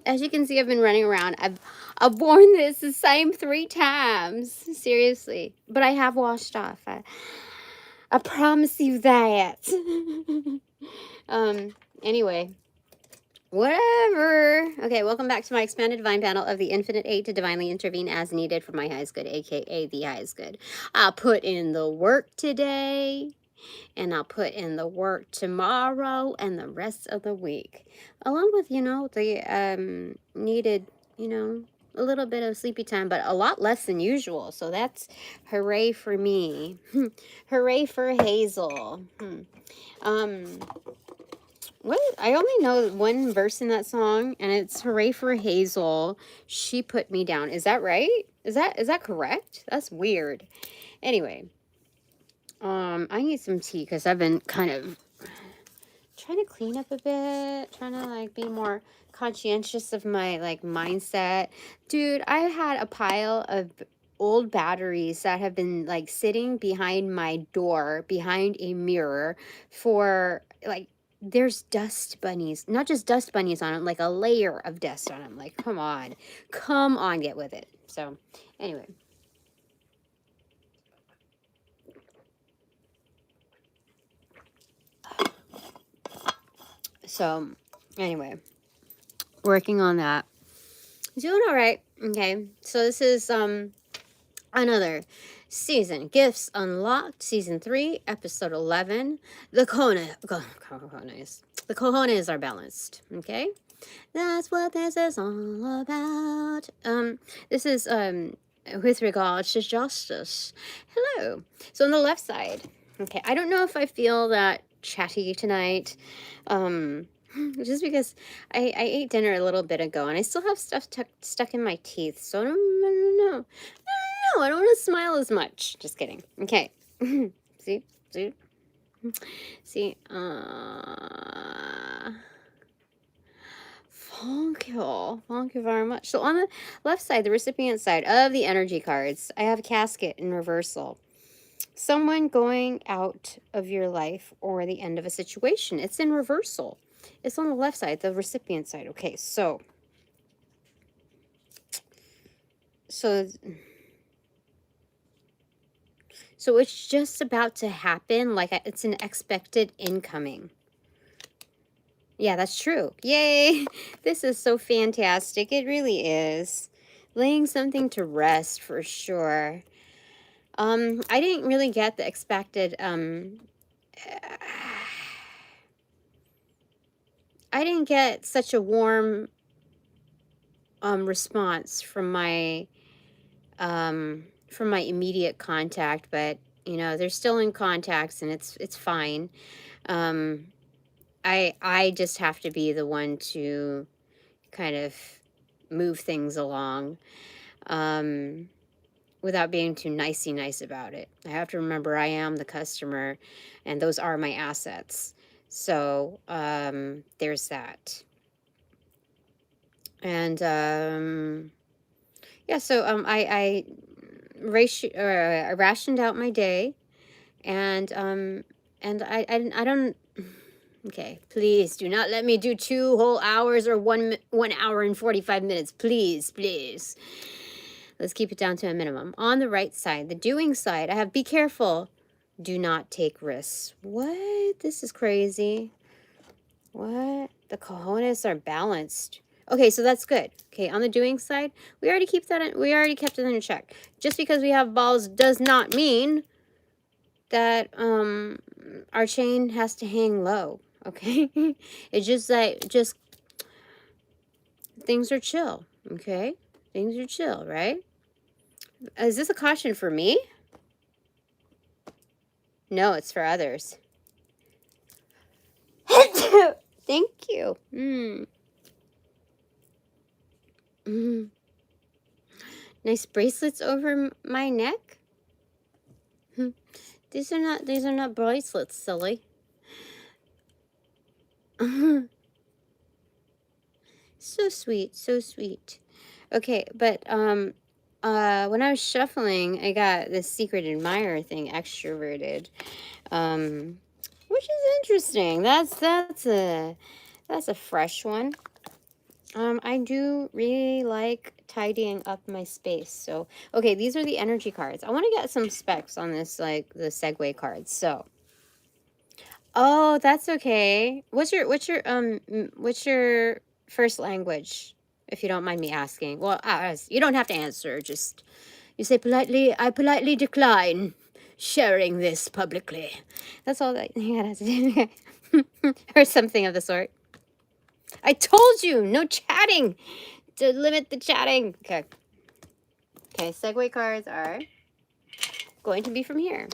As you can see, I've been running around. I've worn this the same 3 times. Seriously. But I have washed off. I promise you that. Anyway. Whatever. Okay, welcome back to my expanded divine panel of the infinite eight to divinely intervene as needed for my highest good, aka the highest good. I'll put in the work today, and I'll put in the work tomorrow and the rest of the week, along with, you know, the needed, you know, a little bit of sleepy time, but a lot less than usual. So that's hooray for me. Hooray for Hazel. What? I only know one verse in that song, and it's "Hooray for Hazel, she put me down." Is that right? Is that correct? That's weird. Anyway, I need some tea because I've been kind of trying to clean up a bit, trying to like be more conscientious of my like mindset. Dude, I had a pile of old batteries that have been like sitting behind my door, behind a mirror for like there's dust bunnies, not just dust bunnies on them, like a layer of dust on them. Like, come on, get with it. So, anyway. So, anyway, working on that. Doing all right. Okay, so this is another season. Gifts Unlocked, Season 3, Episode 11. The cojones. The cojones are balanced. Okay? That's what this is all about. This is, with regards to justice. Hello. So on the left side, okay, I don't know if I feel that chatty tonight. Just because I ate dinner a little bit ago and I still have stuff stuck in my teeth. So I don't know. I don't want to smile as much. Just kidding. Okay. See? Thank you. Thank you very much. So on the left side, the recipient side of the energy cards, I have a casket in reversal. Someone going out of your life or the end of a situation. It's in reversal. It's on the left side, the recipient side. Okay, so it's just about to happen, like it's an expected incoming. Yeah, that's true. Yay! This is so fantastic. It really is. Laying something to rest for sure. I didn't really get the expected, I didn't get such a warm, response from my immediate contact, but, you know, they're still in contacts and it's fine. I just have to be the one to kind of move things along, without being too nicey nice about it. I have to remember I am the customer and those are my assets. So, there's that. And, yeah, so, I rationed out my day and I don't, okay, please do not let me do 2 whole hours or 1 hour and 45 minutes. Please. Let's keep it down to a minimum. On the right side, the doing side, I have be careful. Do not take risks. What? This is crazy. What? The cojones are balanced. Okay, so that's good. Okay, on the doing side, we already kept it in check. Just because we have balls does not mean that our chain has to hang low. Okay? It's just like things are chill. Okay? Things are chill, right? Is this a caution for me? No, it's for others. Thank you. Nice bracelets over my neck. These are not bracelets, silly. So sweet. Okay, but when I was shuffling, I got this secret admirer thing extroverted, which is interesting. That's a fresh one. I do really like tidying up my space. So, okay, these are the energy cards. I want to get some specs on this, like the Segue cards. So, oh, that's okay. What's your first language, if you don't mind me asking? Well, you don't have to answer. Just you say politely, I politely decline sharing this publicly. That's all that you gotta do. Or something of the sort. I told you, no chatting. To limit the chatting. Okay. Okay, Segue cards are going to be from here.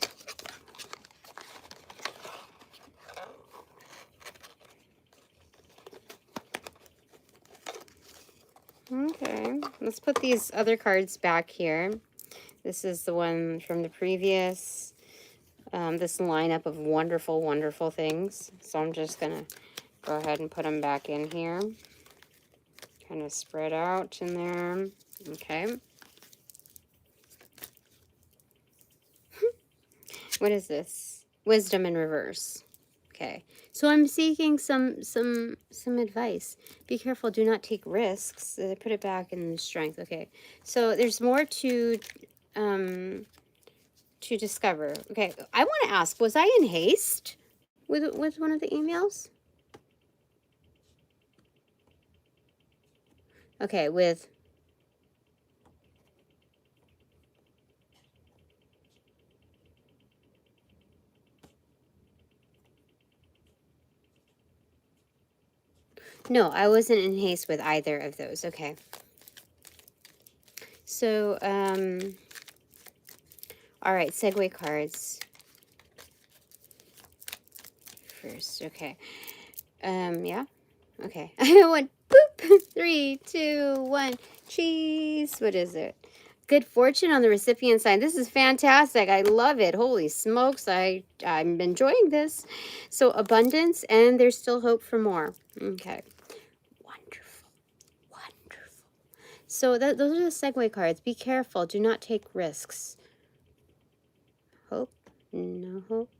Okay, let's put these other cards back here. This is the one from the previous, this lineup of wonderful, wonderful things. So I'm just going to go ahead and put them back in here. Kind of spread out in there. Okay. What is this? Wisdom in reverse. Okay. So I'm seeking some advice. Be careful. Do not take risks. Put it back in the strength. Okay. So there's more to discover. Okay. I want to ask, was I in haste with one of the emails? Okay, with no, I wasn't in haste with either of those. Okay. So, all right, Segue cards first. Okay. Yeah. Okay. I went boop. 3, 2, 1. Cheese. What is it? Good fortune on the recipient side. This is fantastic. I love it. Holy smokes. I'm enjoying this. So abundance, and there's still hope for more. Okay. Wonderful. Wonderful. So those are the Segue cards. Be careful. Do not take risks. Hope. No hope.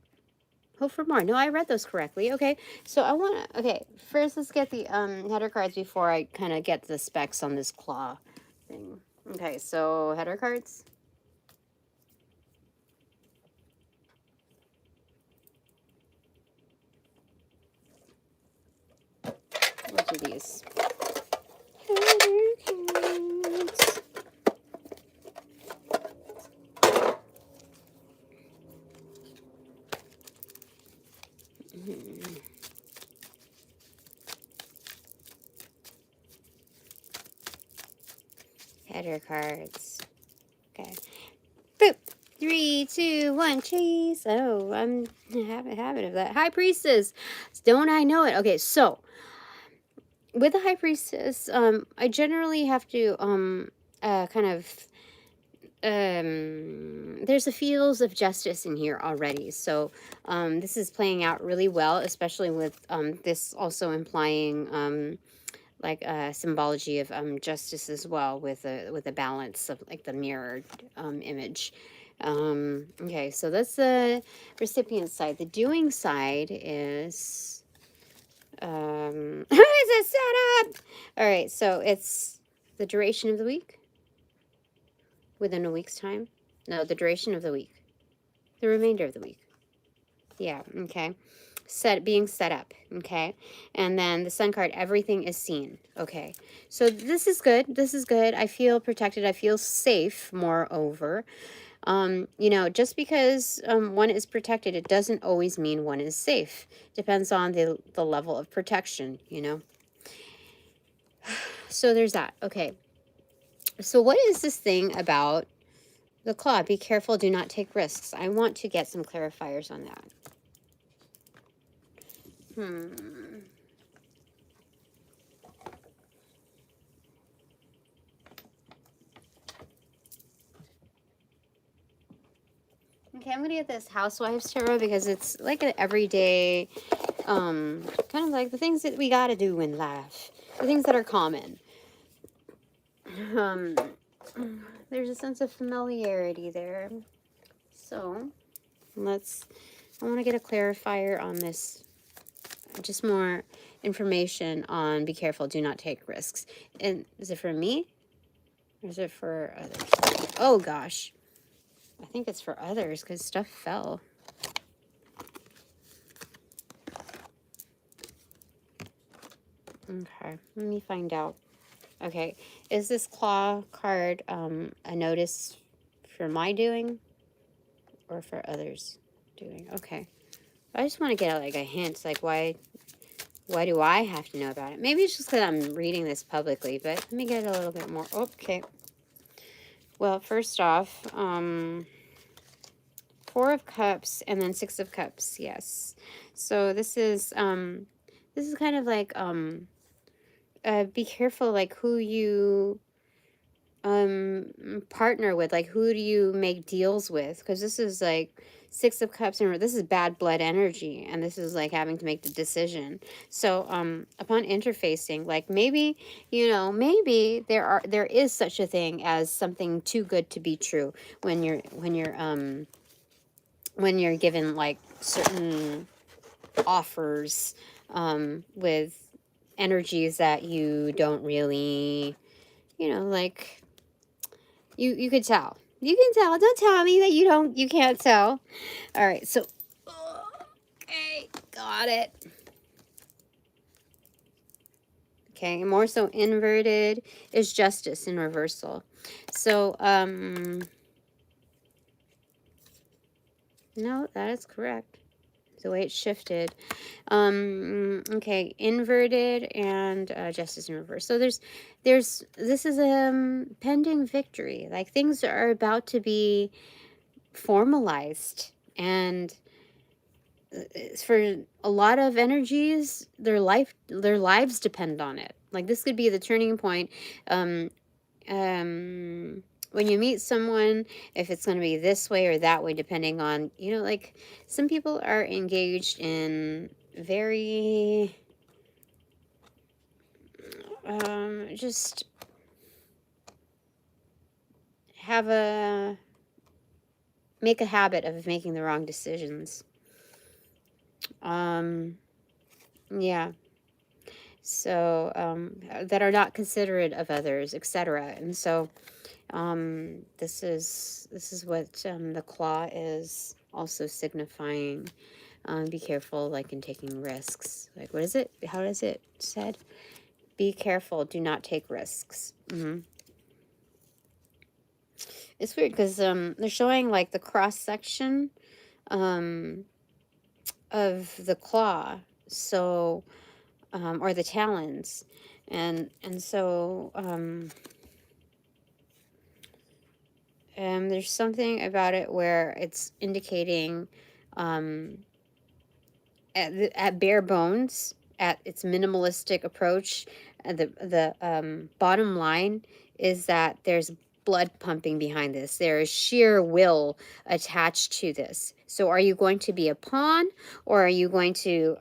Hope for more. No, I read those correctly. Okay, so I want to, okay, first let's get the header cards before I kind of get the specs on this claw thing. Okay, so header cards. What are these? Header cards. Header cards. Okay. Boop. 3, 2, 1. Cheese. Oh, I'm having a habit of that. High Priestess. Don't I know it? Okay, so with the High Priestess, I generally have to kind of there's a feels of justice in here already. So this is playing out really well, especially with this also implying like a symbology of justice as well, with a balance of like the mirrored image. Okay, so that's the recipient side. The doing side is it's a setup. All right, so it's the duration of the week. Within a week's time? No, the duration of the week. The remainder of the week. Yeah, okay. Being set up, okay? And then the sun card, everything is seen. Okay. So this is good. This is good. I feel protected. I feel safe, moreover. You know, just because one is protected, it doesn't always mean one is safe. Depends on the level of protection, you know. So there's that. Okay. So what is this thing about the claw? Be careful, do not take risks. I want to get some clarifiers on that. Okay, I'm gonna get this Housewives Tarot because it's like an everyday, kind of like the things that we gotta do in life, the things that are common. There's a sense of familiarity there. So I want to get a clarifier on this just more information on be careful, do not take risks. And is it for me? Or is it for others? Oh gosh. I think it's for others because stuff fell. Okay, let me find out. Okay, is this claw card a notice for my doing or for others doing? Okay, I just want to get like a hint, like why do I have to know about it? Maybe it's just because I'm reading this publicly, but let me get a little bit more. Okay. Well, first off, 4 of Cups and then 6 of Cups. Yes. So this is kind of like be careful like who you partner with, like who do you make deals with, because this is like 6 of Cups, and this is bad blood energy, and this is like having to make the decision. So upon interfacing, like maybe, you know, maybe there is such a thing as something too good to be true when you're given like certain offers with energies that you don't really, you know, like you could tell. You can tell. Don't tell me that you can't tell. All right, so okay, got it. Okay, more so inverted is justice in reversal. So no, that is correct. The way it shifted. Okay, inverted and justice in reverse. So this is pending victory. Like things are about to be formalized, and for a lot of energies, their lives depend on it. Like this could be the turning point. When you meet someone, if it's going to be this way or that way, depending on, you know, like some people are engaged in very, just make a habit of making the wrong decisions. Yeah. So, that are not considerate of others, etc. And so, this is what the claw is also signifying. Be careful, like in taking risks. Like, what is it? How does it said? Be careful. Do not take risks. It's weird because they're showing like the cross section of the claw. So, or the talons, and so there's something about it where it's indicating at bare bones, at its minimalistic approach, the bottom line is that there's blood pumping behind this. There is sheer will attached to this. So are you going to be a pawn, or are you going to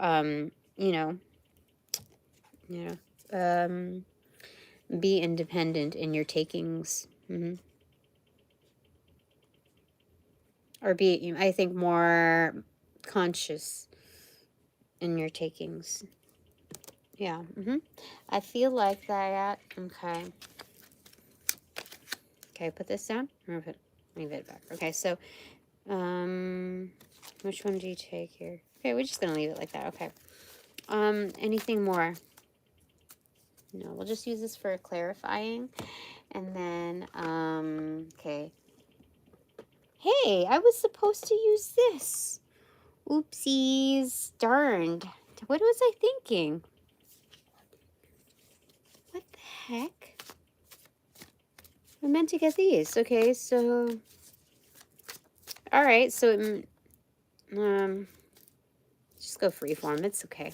be independent in your takings? Or be, I think, more conscious in your takings. Yeah. I feel like that. Okay. Okay, put this down. Leave it back. Okay, so which one do you take here? Okay, we're just gonna leave it like that. Okay. Anything more? No, we'll just use this for clarifying. And then okay. Hey, I was supposed to use this. Oopsies. Darned. What was I thinking? What the heck? I meant to get these. Okay, so... Alright, so... just go freeform. It's okay.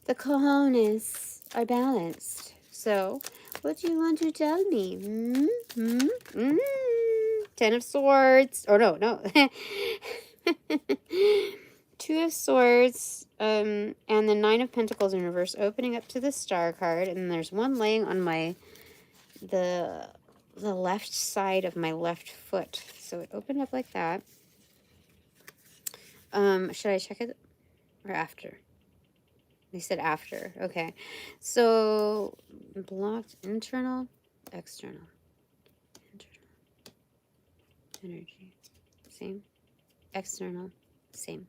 The cojones are balanced. So, what do you want to tell me? 10 of Swords. Or no. 2 of Swords, and the 9 of Pentacles in reverse, opening up to the Star card, and there's one laying on the left side of my left foot. So it opened up like that. Should I check it or after? I said after. Okay. So blocked internal, external. Internal. Energy. Same. External. Same.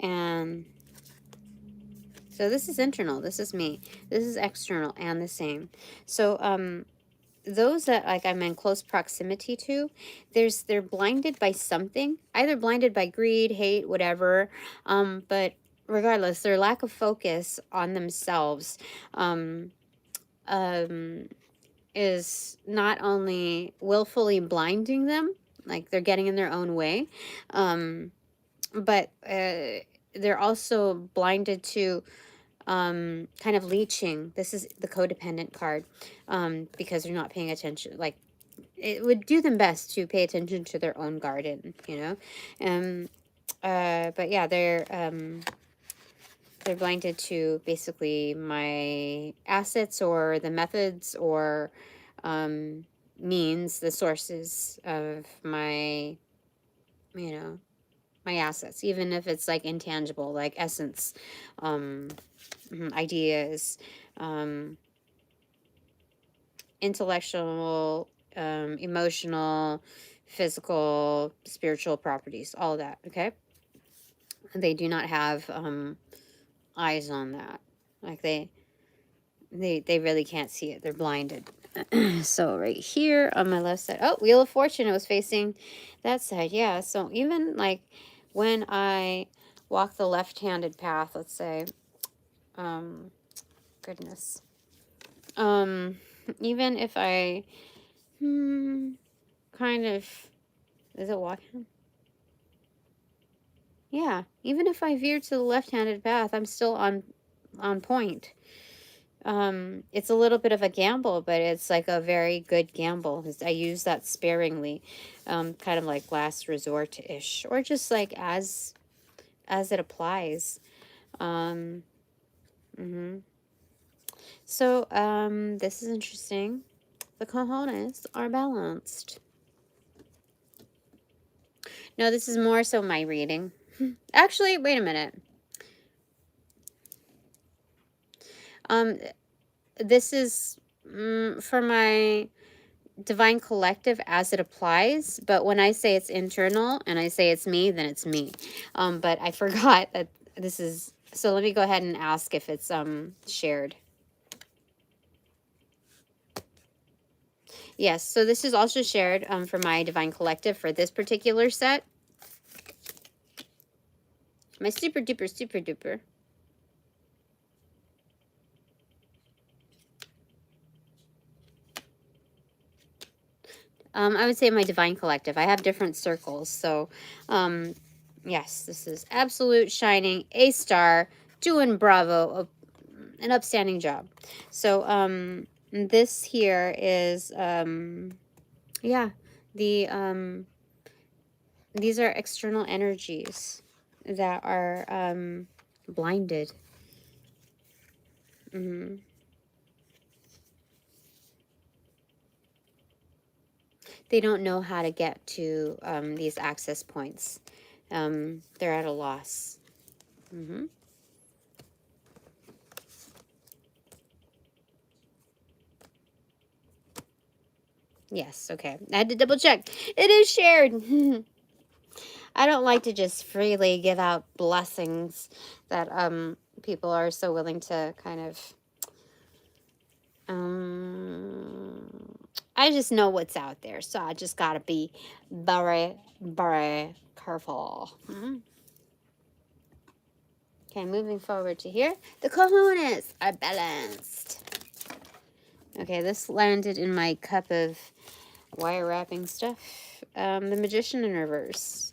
And so this is internal. This is me. This is external and the same. So those that like I'm in close proximity to, they're blinded by something, either blinded by greed, hate, whatever. But regardless, their lack of focus on themselves is not only willfully blinding them, like they're getting in their own way, but they're also blinded to kind of leeching. This is the codependent card, because they're not paying attention. Like, it would do them best to pay attention to their own garden, you know. But yeah, they're blinded to basically my assets or the methods or means, the sources of my, you know, my assets, even if it's like intangible, like essence, ideas, intellectual, emotional, physical, spiritual properties, all that. Okay. They do not have eyes on that. Like they really can't see it. They're blinded. So right here on my left side, oh, Wheel of Fortune, it was facing that side. Yeah. So even like when I walk the left-handed path, let's say, goodness, even if I kind of, is it walking? Yeah, even if I veer to the left-handed path, I'm still on point. It's a little bit of a gamble, but it's like a very good gamble. I use that sparingly, kind of like last resort-ish, or just like as it applies. So this is interesting. The cojones are balanced. No, this is more so my reading. Actually, wait a minute. This is for my divine collective as it applies, but when I say it's internal and I say it's me, then it's me. But I forgot that this is, so let me go ahead and ask if it's shared. Yes, so this is also shared for my divine collective for this particular set. My super duper. I would say my divine collective. I have different circles. So, yes, this is absolute shining, A star, doing bravo, an upstanding job. So, this here is, yeah, the, these are external energies that are, blinded. They don't know how to get to these access points. They're at a loss. Yes, okay. I had to double check. It is shared. I don't like to just freely give out blessings that people are so willing to kind of I just know what's out there, so I just gotta be very, very careful. Okay, moving forward to here. The cojones are balanced. Okay, this landed in my cup of wire wrapping stuff. The Magician in reverse.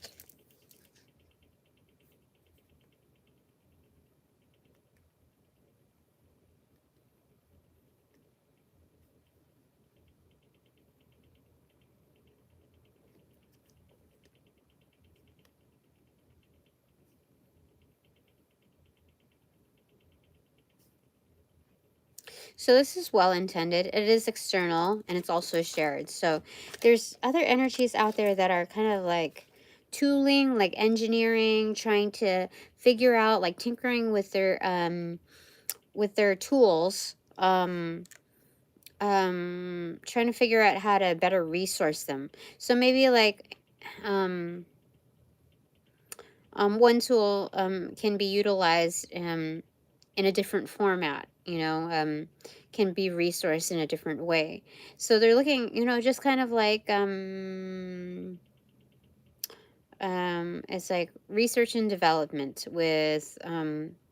So this is well intended. It is external and it's also shared. So there's other energies out there that are kind of like tooling, like engineering, trying to figure out, like tinkering with their tools, trying to figure out how to better resource them. So maybe like one tool can be utilized in a different format, can be resourced in a different way. So they're looking, just kind of like it's like research and development with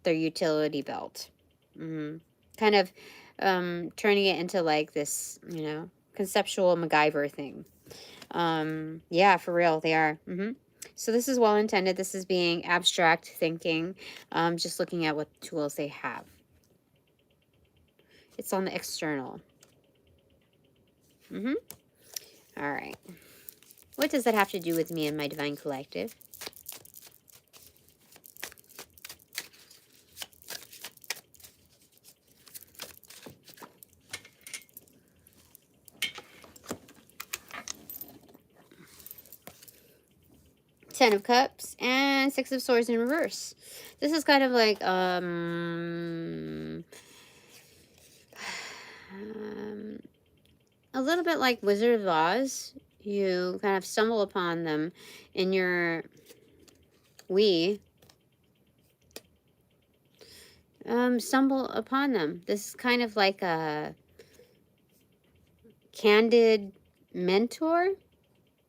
their utility belt. Kind of turning it into like this, conceptual MacGyver thing. Yeah, for real, they are. So this is well intended. This is being abstract thinking, just looking at what tools they have. It's on the external. All right. What does that have to do with me and my divine collective? Ten of Cups and Six of Swords in reverse. This is kind of like a little bit like Wizard of Oz. You kind of stumble upon them in your stumble upon them. This is kind of like a candid mentor,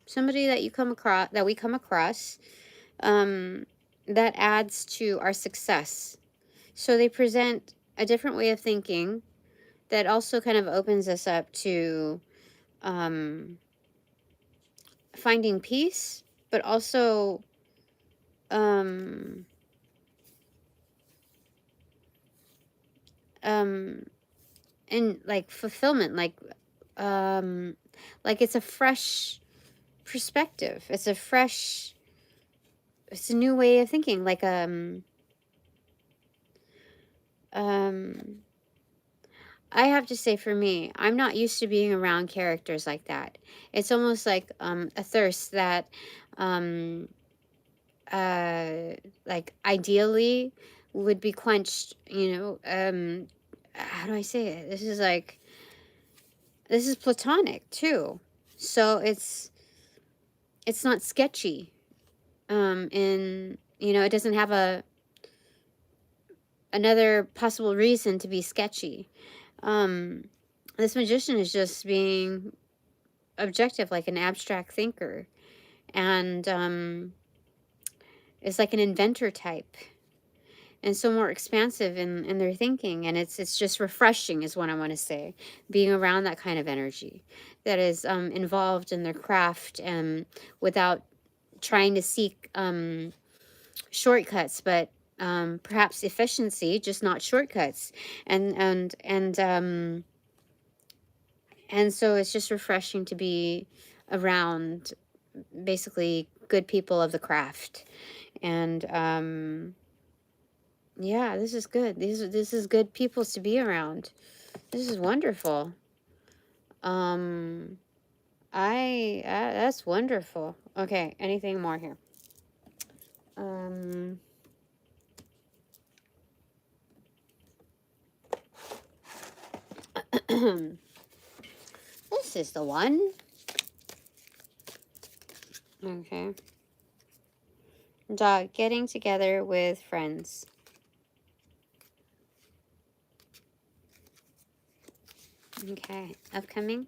somebody that you come across, that we come across, that adds to our success. So they present a different way of thinking that also kind of opens us up to finding peace, but also and like fulfillment, like it's a fresh perspective. It's a new way of thinking. Like I have to say, for me, I'm not used to being around characters like that. It's almost like a thirst that like ideally would be quenched, how do I say it? This is platonic too. So it's not sketchy. And it doesn't have another possible reason to be sketchy. This magician is just being objective, like an abstract thinker, and is like an inventor type, and so more expansive in their thinking, and it's just refreshing is what I want to say, being around that kind of energy that is involved in their craft and without trying to seek shortcuts, but perhaps efficiency, just not shortcuts, and so it's just refreshing to be around basically good people of the craft. And yeah, this is good. This is good people to be around. This is wonderful. That's wonderful. Okay, anything more here? This is the one. Okay. Dog, getting together with friends. Okay, upcoming.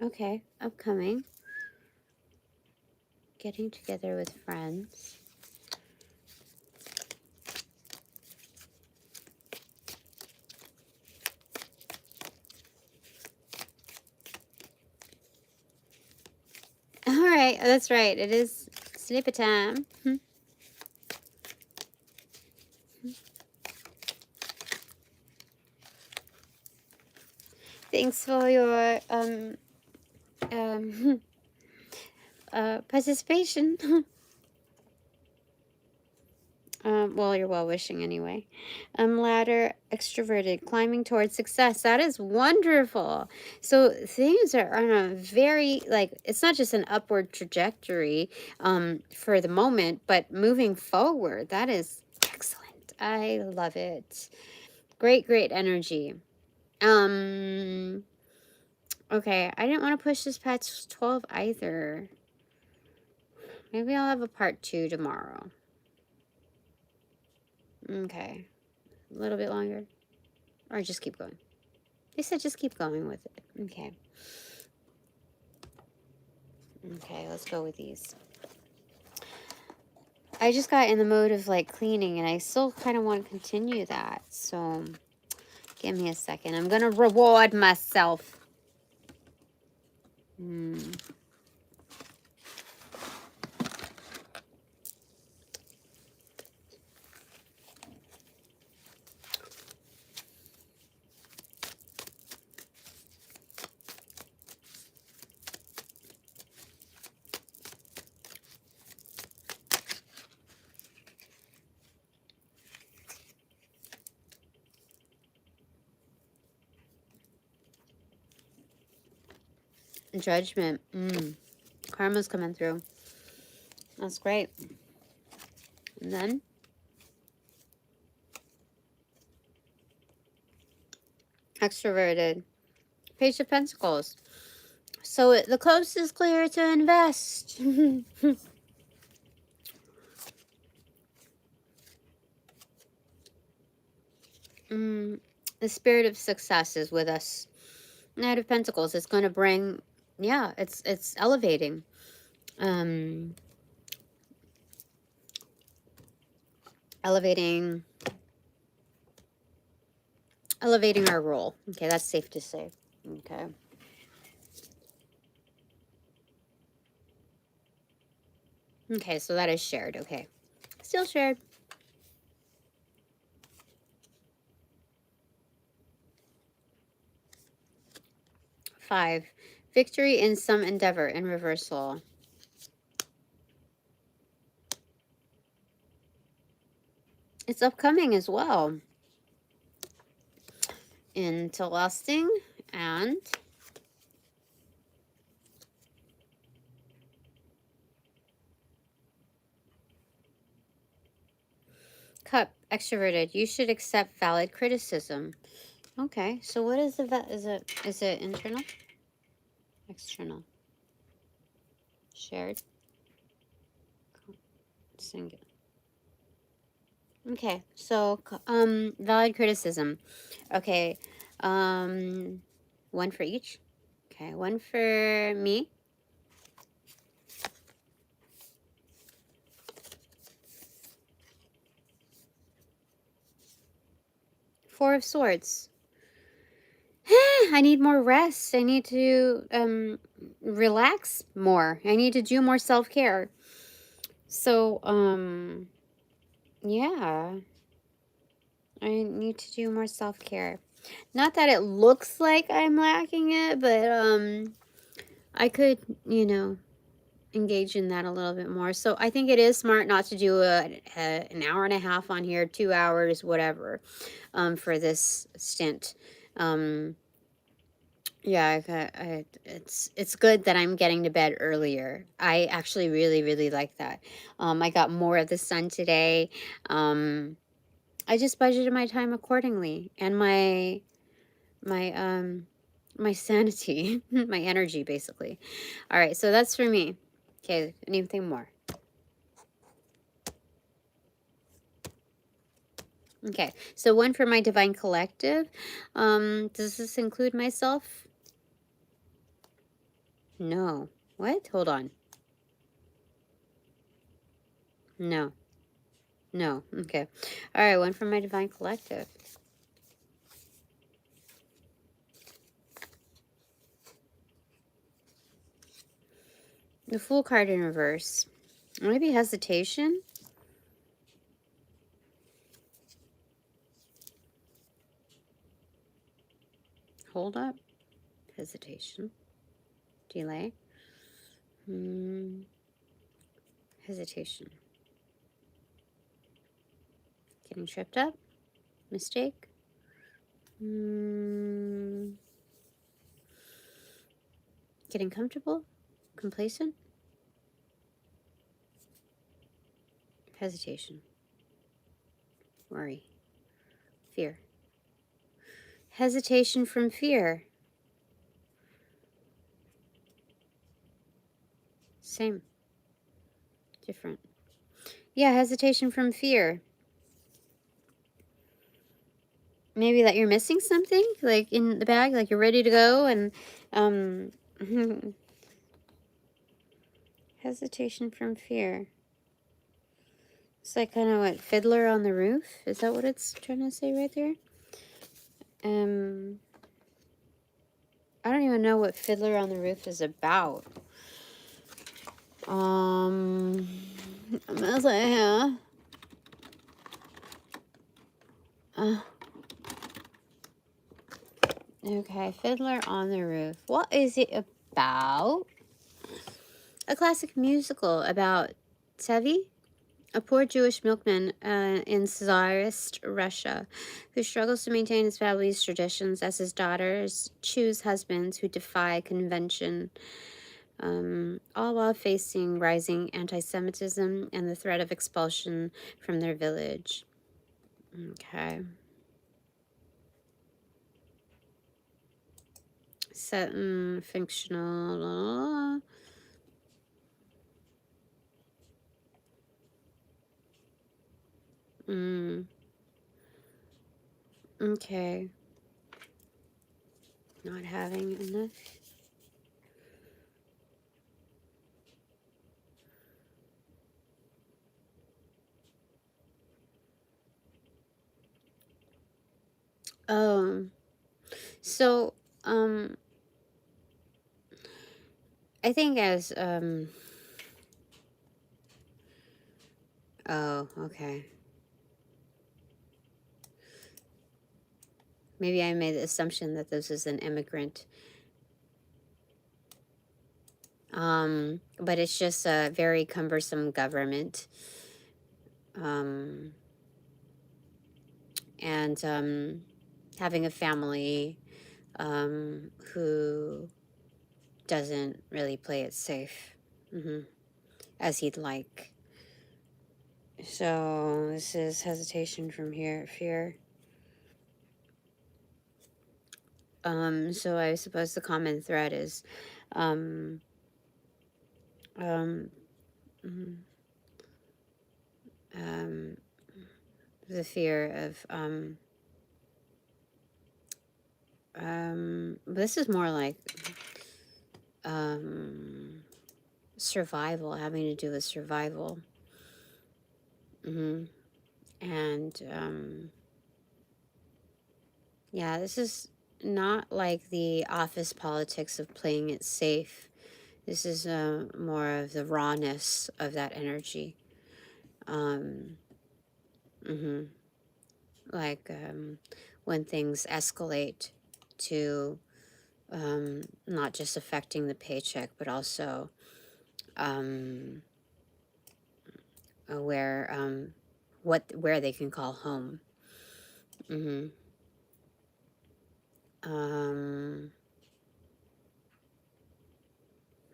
Okay, upcoming. Getting together with friends. All right, that's right. It is snippet time. Thanks for your participation. Well, you're well-wishing anyway. Ladder, extroverted, climbing towards success. That is wonderful. So things are on a very, like, it's not just an upward trajectory for the moment, but moving forward. That is excellent. I love it. Great, great energy. Okay, I didn't want to push this past 12 either. Maybe I'll have a part 2 tomorrow. Okay. A little bit longer. Or just keep going. They said just keep going with it. Okay. Okay, let's go with these. I just got in the mode of like cleaning and I still kind of want to continue that. So give me a second. I'm going to reward myself. Judgment. Karma's coming through. That's great. And then extroverted. Page of Pentacles. So the coast is clear to invest. The spirit of success is with us. Knight of Pentacles. It's going to bring, yeah, it's elevating. Elevating our role. Okay, that's safe to say. Okay. Okay, so that is shared. Okay. Still shared. Five. Victory in some endeavor in reversal. It's upcoming as well. Into lusting and Cup, extroverted. You should accept valid criticism. Okay, so what is the is it internal? External. Shared. Singular. Okay, so valid criticism. Okay. One for each. Okay, one for me. Four of Swords. I need more rest. I need to relax more. I need to do more self-care. So, yeah. I need to do more self-care. Not that it looks like I'm lacking it, but I could, you know, engage in that a little bit more. So I think it is smart not to do an hour and a half on here, 2 hours, whatever, for this stint. Yeah, it's good that I'm getting to bed earlier. I actually really, really like that. I got more of the sun today. I just budgeted my time accordingly, and my sanity, my energy, basically. All right, so that's for me. Okay, anything more? Okay, so one for my divine collective. Does this include myself? No. What? Hold on. No. No. Okay. All right, one for my divine collective. The Fool card in reverse. Maybe hesitation? Hold up. Hesitation. Delay. Hesitation. Getting tripped up? Mistake? Getting comfortable? Complacent? Hesitation. Worry. Fear. Hesitation from fear. Same. Different. Yeah, hesitation from fear. Maybe that you're missing something, like in the bag, like you're ready to go, and hesitation from fear. It's like kind of what, Fiddler on the Roof? Is that what it's trying to say right there? I don't even know what Fiddler on the Roof is about. I was like, yeah. Okay, Fiddler on the Roof. What is it about? A classic musical about Sevi, a poor Jewish milkman in Tsarist Russia who struggles to maintain his family's traditions as his daughters choose husbands who defy convention, all while facing rising anti-Semitism and the threat of expulsion from their village. Okay. Set in fictional. Okay. Not having enough. So, I think as, oh, okay. Maybe I made the assumption that this is an immigrant. But it's just a very cumbersome government. And, having a family, who doesn't really play it safe, as he'd like. So this is hesitation from here, fear. So I suppose the common thread is, the fear of, this is more like, survival, having to do with survival. And, yeah, this is not like the office politics of playing it safe. This is more of the rawness of that energy. Like when things escalate to not just affecting the paycheck, but also where they can call home.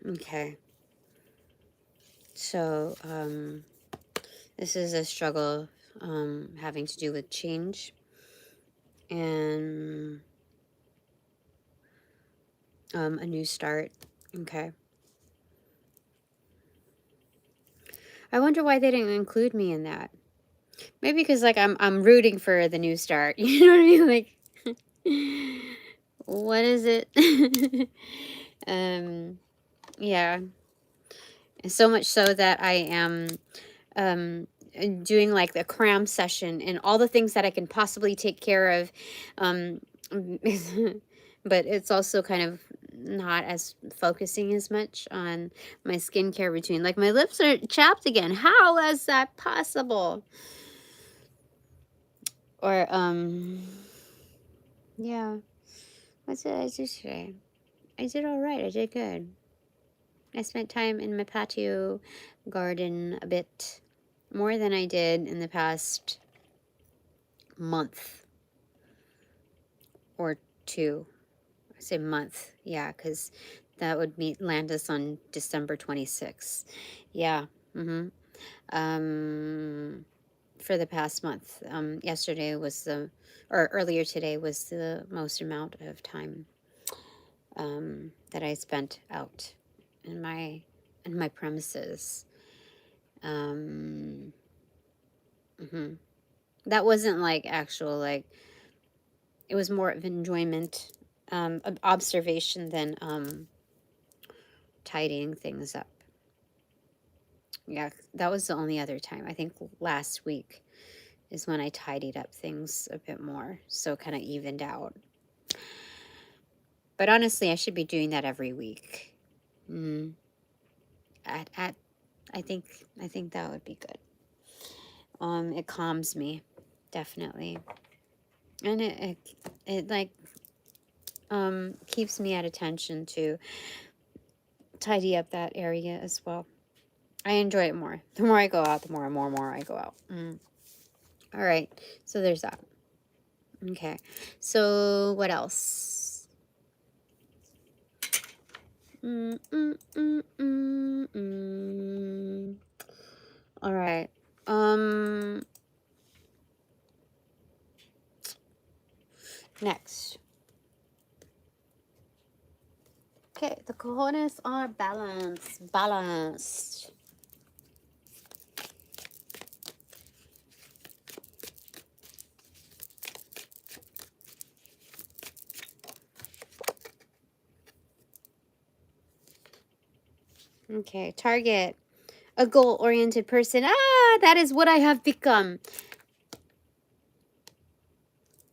Okay. So this is a struggle having to do with change and a new start. Okay. I wonder why they didn't include me in that. Maybe because like I'm rooting for the new start. You know what I mean? Like, what is it? Yeah. So much so that I am doing like the cram session and all the things that I can possibly take care of. But it's also kind of not as focusing as much on my skincare routine. Like my lips are chapped again. How is that possible? Or yeah. What did I do today? I did all right. I did good. I spent time in my patio garden a bit more than I did in the past month or two. I say month, yeah, because that would land us on December 26th. Yeah. Mm-hmm. For the past month. Yesterday was or earlier today was the most amount of time that I spent out in my premises. Mm-hmm. That wasn't like actual, like, it was more of enjoyment, observation than tidying things up. Yeah, that was the only other time. I think last week is when I tidied up things a bit more, so kind of evened out. But honestly, I should be doing that every week. I think that would be good. It calms me, definitely, and it like keeps me at attention to tidy up that area as well. I enjoy it more. The more I go out, the more I go out. All right, so there's that. Okay, so what else? All right. Next. Okay, the cojones are balanced. Okay, target, a goal-oriented person. That is what I have become.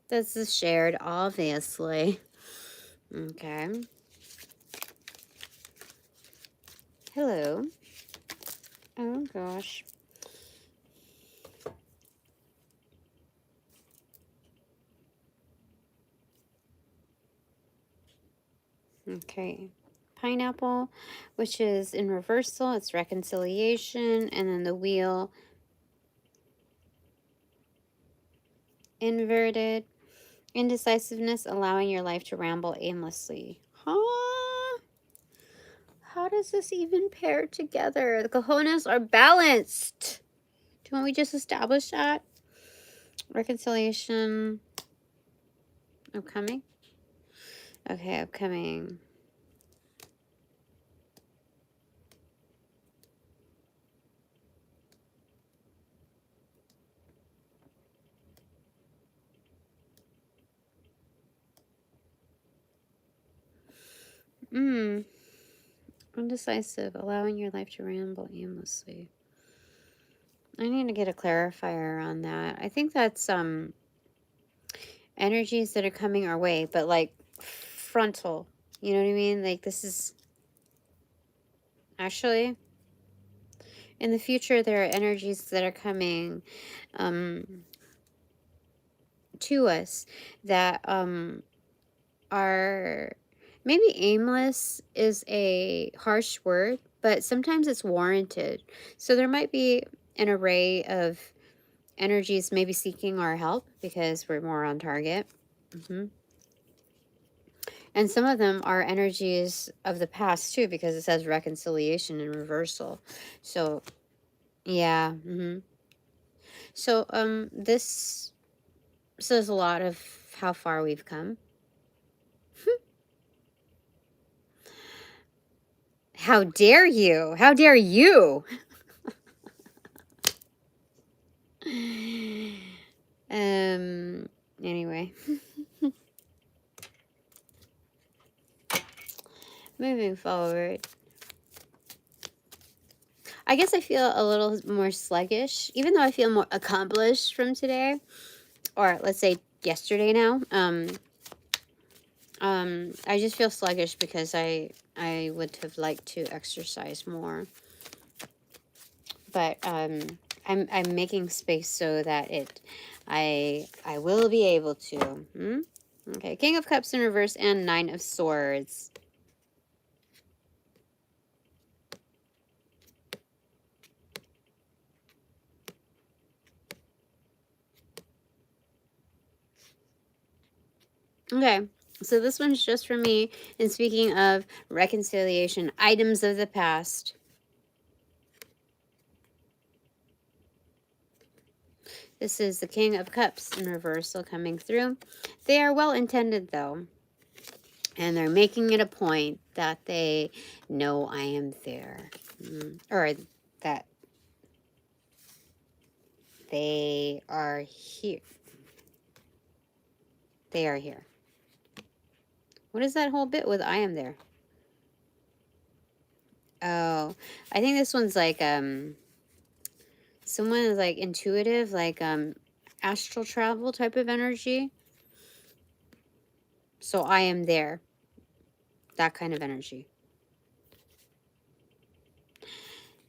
This is shared, obviously. Okay. Hello. Oh, gosh. Okay. Pineapple, which is in reversal. It's reconciliation. And then the wheel, inverted. Indecisiveness, allowing your life to ramble aimlessly. Huh? How does this even pair together? The cojones are balanced. Don't we just establish that? Reconciliation. Upcoming? Okay, upcoming. Undecisive, allowing your life to ramble aimlessly. I need to get a clarifier on that. I think that's energies that are coming our way, but like frontal. You know what I mean? Like this is actually in the future there are energies that are coming to us that are maybe aimless is a harsh word, but sometimes it's warranted. So there might be an array of energies maybe seeking our help because we're more on target. And some of them are energies of the past too, because it says reconciliation and reversal. So yeah. So this says a lot of how far we've come. How dare you? How dare you? Anyway. Moving forward. I guess I feel a little more sluggish, even though I feel more accomplished from today. Or let's say yesterday now. I just feel sluggish because I would have liked to exercise more. But I'm making space so that I will be able to. Okay, King of Cups in reverse and Nine of Swords. Okay, so this one's just for me. And speaking of reconciliation, items of the past. This is the King of Cups in reversal coming through. They are well intended though. And they're making it a point that they know I am there. Or that they are here. They are here. What is that whole bit with I am there? Oh, I think this one's like, someone is like intuitive, like, astral travel type of energy. So I am there. That kind of energy.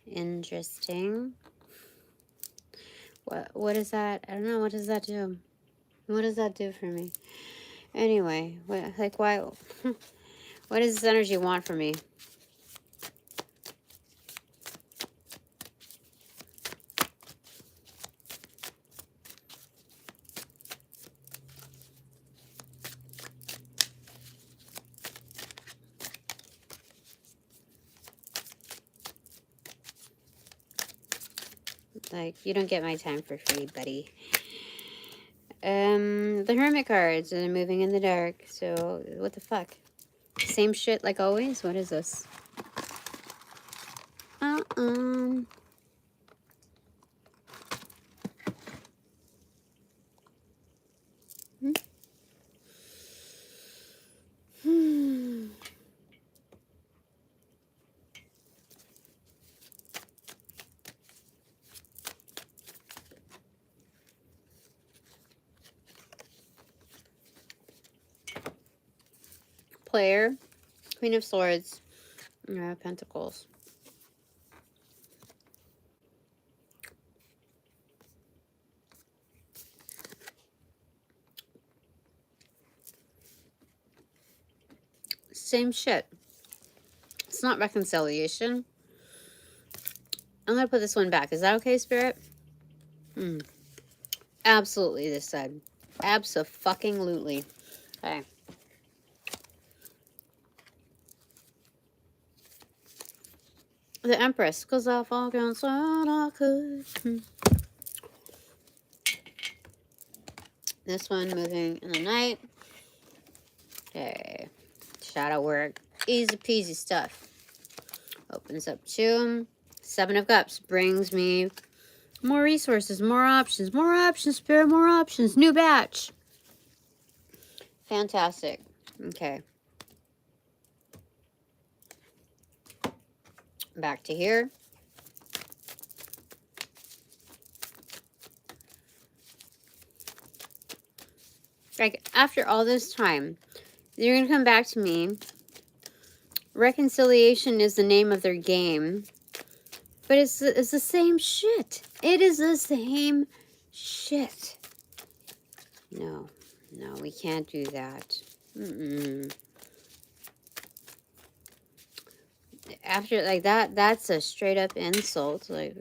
Interesting. What is that? I don't know. What does that do? What does that do for me? Anyway, why? What does this energy want from me? Like, you don't get my time for free, buddy. The Hermit cards are moving in the dark. So, what the fuck? Same shit like always? What is this? Hmm? Player, Queen of Swords, Pentacles. Same shit. It's not reconciliation. I'm going to put this one back. Is that okay, Spirit? Absolutely, this side. Abso-fucking-lutely. Okay. The Empress. Because I fucking said I could. This one moving in the night. Okay. Shadow work. Easy peasy stuff. Opens up to 7 of Cups. Brings me more resources, more options, Spirit, more options. New batch. Fantastic. Okay. Back to here. Like, after all this time, you're going to come back to me. Reconciliation is the name of their game. But it's the same shit. It is the same shit. No, we can't do that. After, like, that's a straight up insult. Like,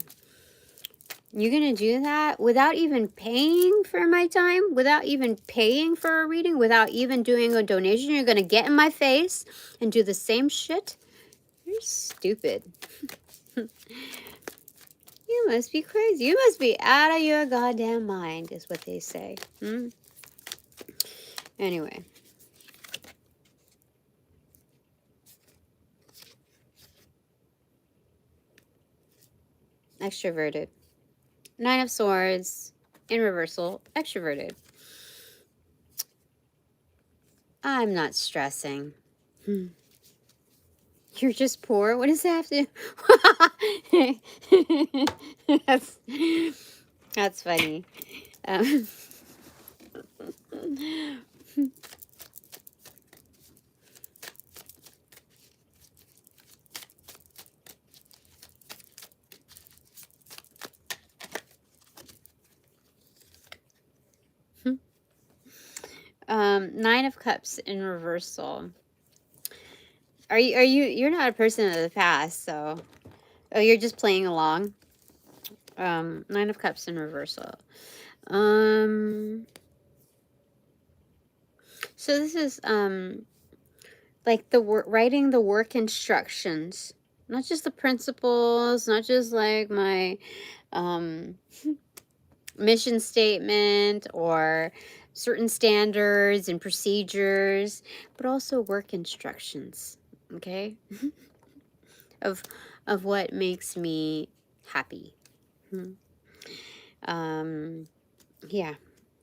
you're gonna do that without even paying for my time, without even paying for a reading, without even doing a donation. You're gonna get in my face and do the same shit? You're stupid. You must be crazy. You must be out of your goddamn mind, is what they say. Anyway. Extroverted. 9 of Swords in reversal. Extroverted. I'm not stressing. You're just poor? What does that have to... that's funny. Nine of Cups in reversal. You're not a person of the past, so... Oh, you're just playing along? 9 of Cups in reversal. So this is like the writing the work instructions, not just the principles, not just like my mission statement or certain standards and procedures, but also work instructions, okay? of what makes me happy. Yeah,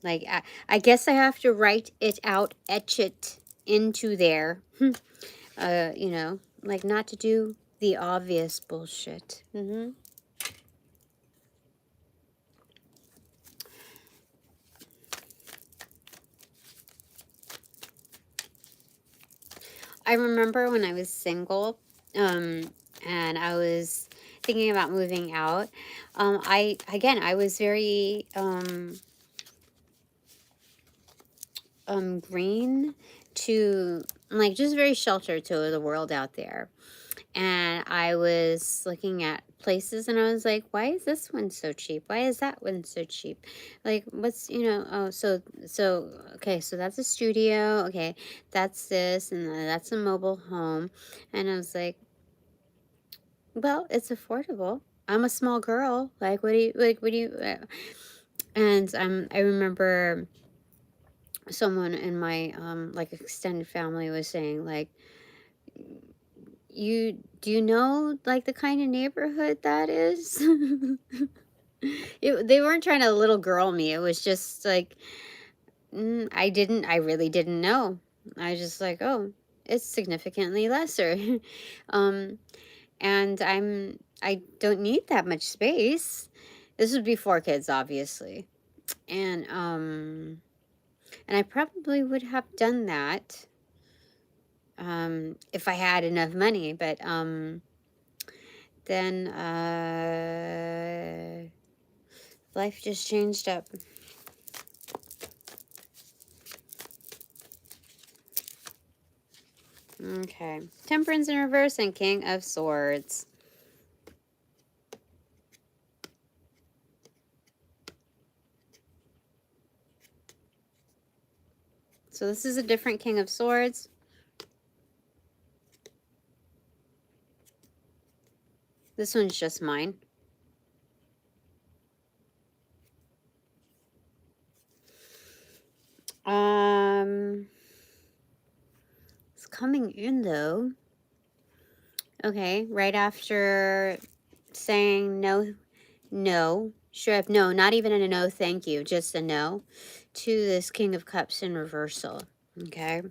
like I guess I have to write it out, etch it into there. You know, like not to do the obvious bullshit. I remember when I was single, and I was thinking about moving out. I was very green to, like, just very sheltered to the world out there. And I was looking at places and I was like, why is this one so cheap? Why is that one so cheap? Like, what's, you know, oh, okay, so that's a studio. Okay, that's this, and that's a mobile home. And I was like, well, it's affordable. I'm a small girl. Like, what do you, and I remember someone in my, like, extended family was saying, like, do you know, like, the kind of neighborhood that is? They weren't trying to little girl me. It was just like, I really didn't know. I was just like, oh, it's significantly lesser. um and I don't need that much space. This was before kids, obviously. And I probably would have done that if I had enough money, but then life just changed up. Okay, Temperance in reverse and King of Swords. So this is a different King of Swords. This one's just mine. It's coming in though. Okay, right after saying no, sure, no, not even a no, thank you, just a no, to this King of Cups in reversal. Okay.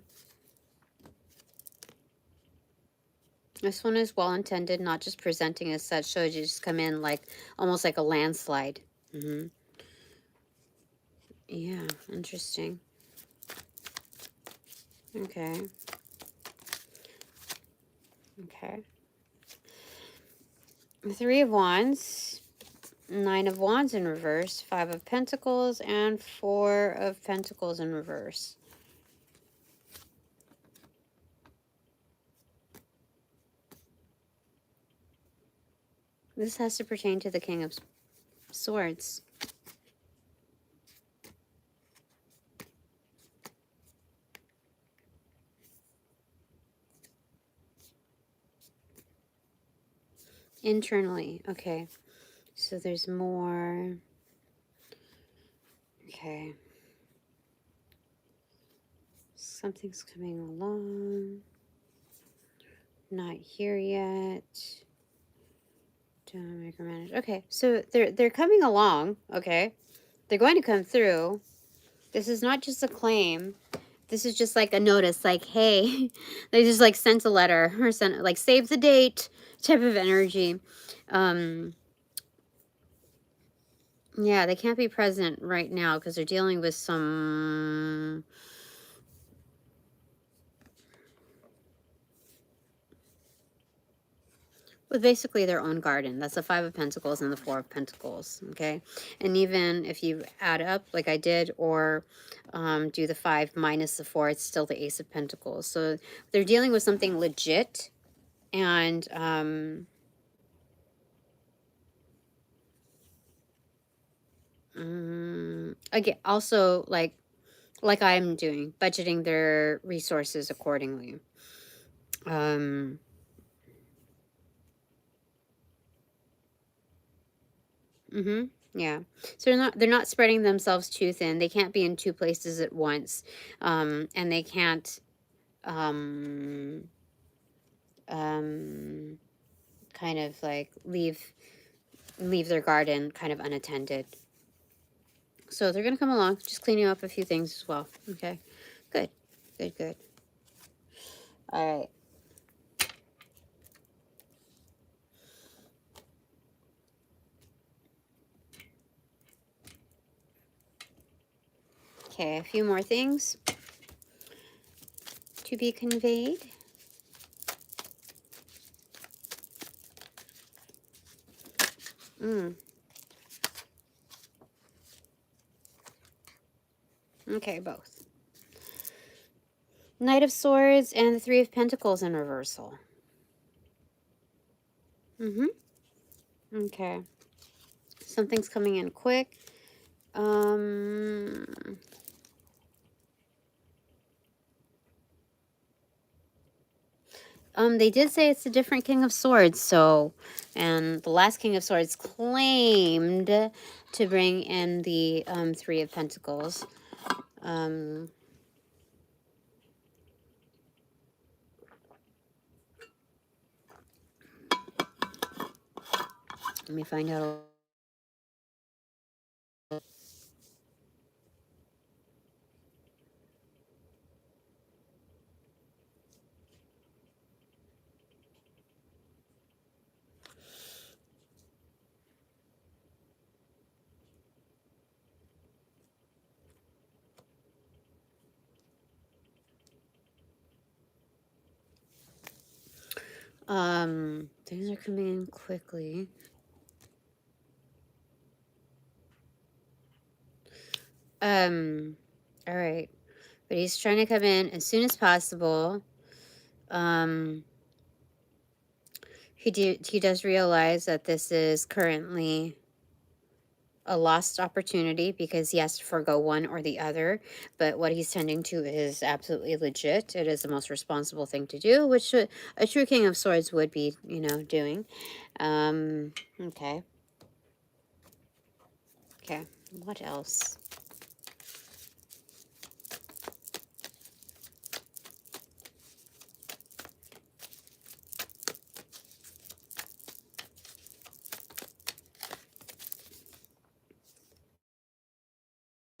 This one is well intended, not just presenting as such, so you just come in like almost like a landslide. Yeah, interesting. Okay. Okay. Three of Wands, Nine of Wands in reverse, Five of Pentacles, and Four of Pentacles in reverse. This has to pertain to the King of Swords. Internally, okay. So there's more. Okay. Something's coming along. Not here yet. Don't micromanage. Okay, so they're coming along. Okay, they're going to come through. This is not just a claim. This is just like a notice, like, hey, they just like sent a letter or sent like save the date type of energy. Yeah, they can't be present right now because they're dealing with some. With basically their own garden. That's the Five of Pentacles and the Four of Pentacles, okay? And even if you add up, like I did, or do the 5 minus the 4, it's still the Ace of Pentacles. So they're dealing with something legit, and again, also, like, like I'm doing, budgeting their resources accordingly. Yeah. So they're not spreading themselves too thin. They can't be in two places at once. And they can't um kind of like leave their garden kind of unattended. So they're gonna come along, just cleaning up a few things as well. Okay. Good. Good, good. All right. Okay, a few more things to be conveyed. Okay, both. Knight of Swords and the Three of Pentacles in reversal. Okay. Something's coming in quick. They did say it's a different King of Swords, so, and the last King of Swords claimed to bring in the Three of Pentacles. Let me find out. Things are coming in quickly. All right. But he's trying to come in as soon as possible. He does realize that this is currently a lost opportunity because he has to forego one or the other. But what he's tending to is absolutely legit. It is the most responsible thing to do, which a true King of Swords would be, doing. Okay. Okay. What else?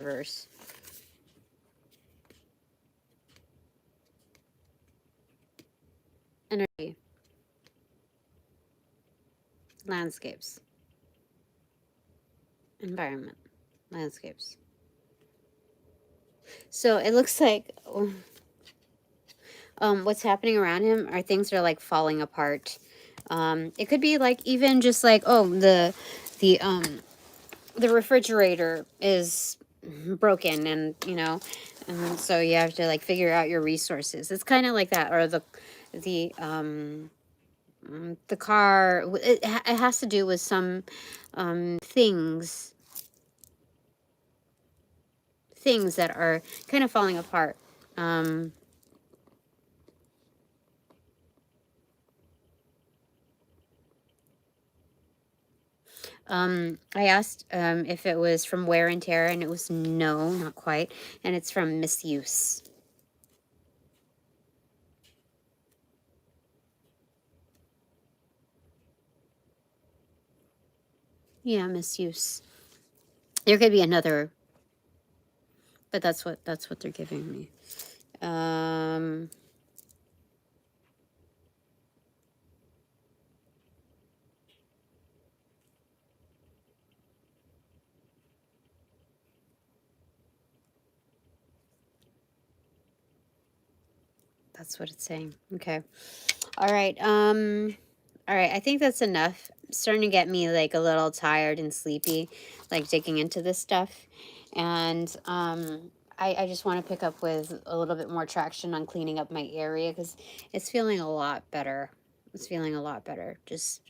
Verse. Energy. Landscapes. Environment. Landscapes. So it looks like what's happening around him are things that are like falling apart. It could be like even just like, oh, the refrigerator is broken, and and so you have to like figure out your resources. It's kind of like that. Or the the car, it has to do with some things that are kind of falling apart. I asked if it was from wear and tear, and it was no, not quite. And it's from misuse. Yeah, misuse. There could be another, but that's what they're giving me. That's what it's saying. Okay. All right. All right. I think that's enough. It's starting to get me like a little tired and sleepy, like digging into this stuff. And I just want to pick up with a little bit more traction on cleaning up my area because it's feeling a lot better. It's feeling a lot better. Just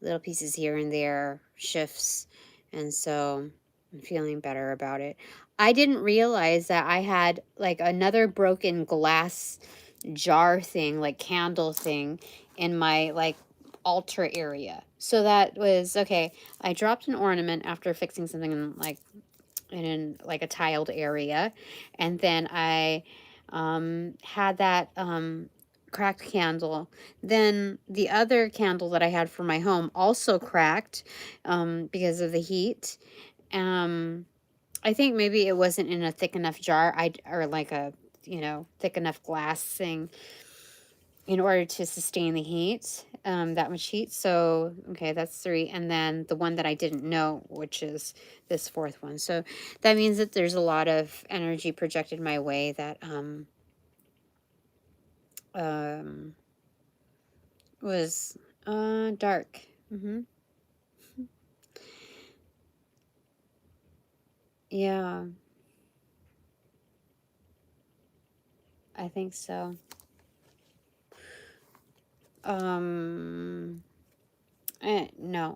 little pieces here and there, shifts. And so I'm feeling better about it. I didn't realize that I had like another broken glass jar thing, like candle thing in my like altar area. So that was okay. I dropped an ornament after fixing something in like a tiled area, and then I had that cracked candle. Then the other candle that I had for my home also cracked because of the heat. I think maybe it wasn't in a thick enough jar, or like a, you know, thick enough glass thing in order to sustain the heat, that much heat. So, okay, that's 3. And then the one that I didn't know, which is this 4th one. So that means that there's a lot of energy projected my way that was dark. Yeah, I think so. No,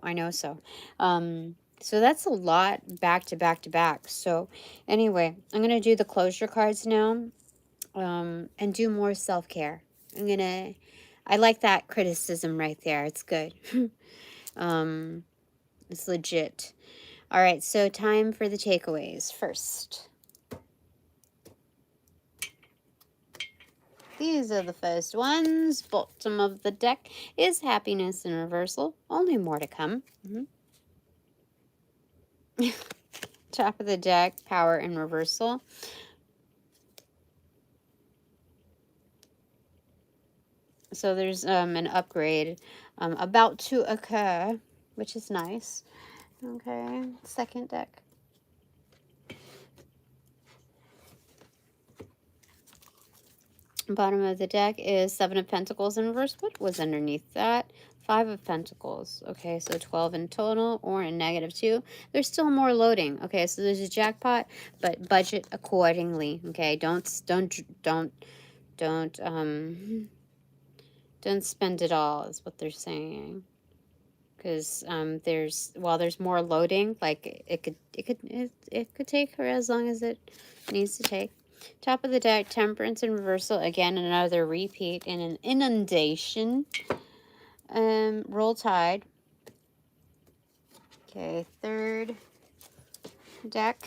I know so. So that's a lot back to back to back. So anyway, I'm going to do the closure cards now, and do more self-care. I like that criticism right there. It's good. It's legit. All right, so time for the takeaways first. These are the first ones. Bottom of the deck is happiness in reversal. Only more to come. Top of the deck, power in reversal. So there's an upgrade about to occur, which is nice. Okay, second deck. Bottom of the deck is 7 of Pentacles in reverse. What was underneath that? 5 of Pentacles. Okay, so 12 in total, or a -2. There's still more loading. Okay, so there's a jackpot, but budget accordingly. Okay, don't spend it all, is what they're saying. Because there's more loading, like it could take her as long as it needs to take. Top of the deck, temperance in reversal. Again, another repeat in an inundation. Roll tide. Okay, third deck.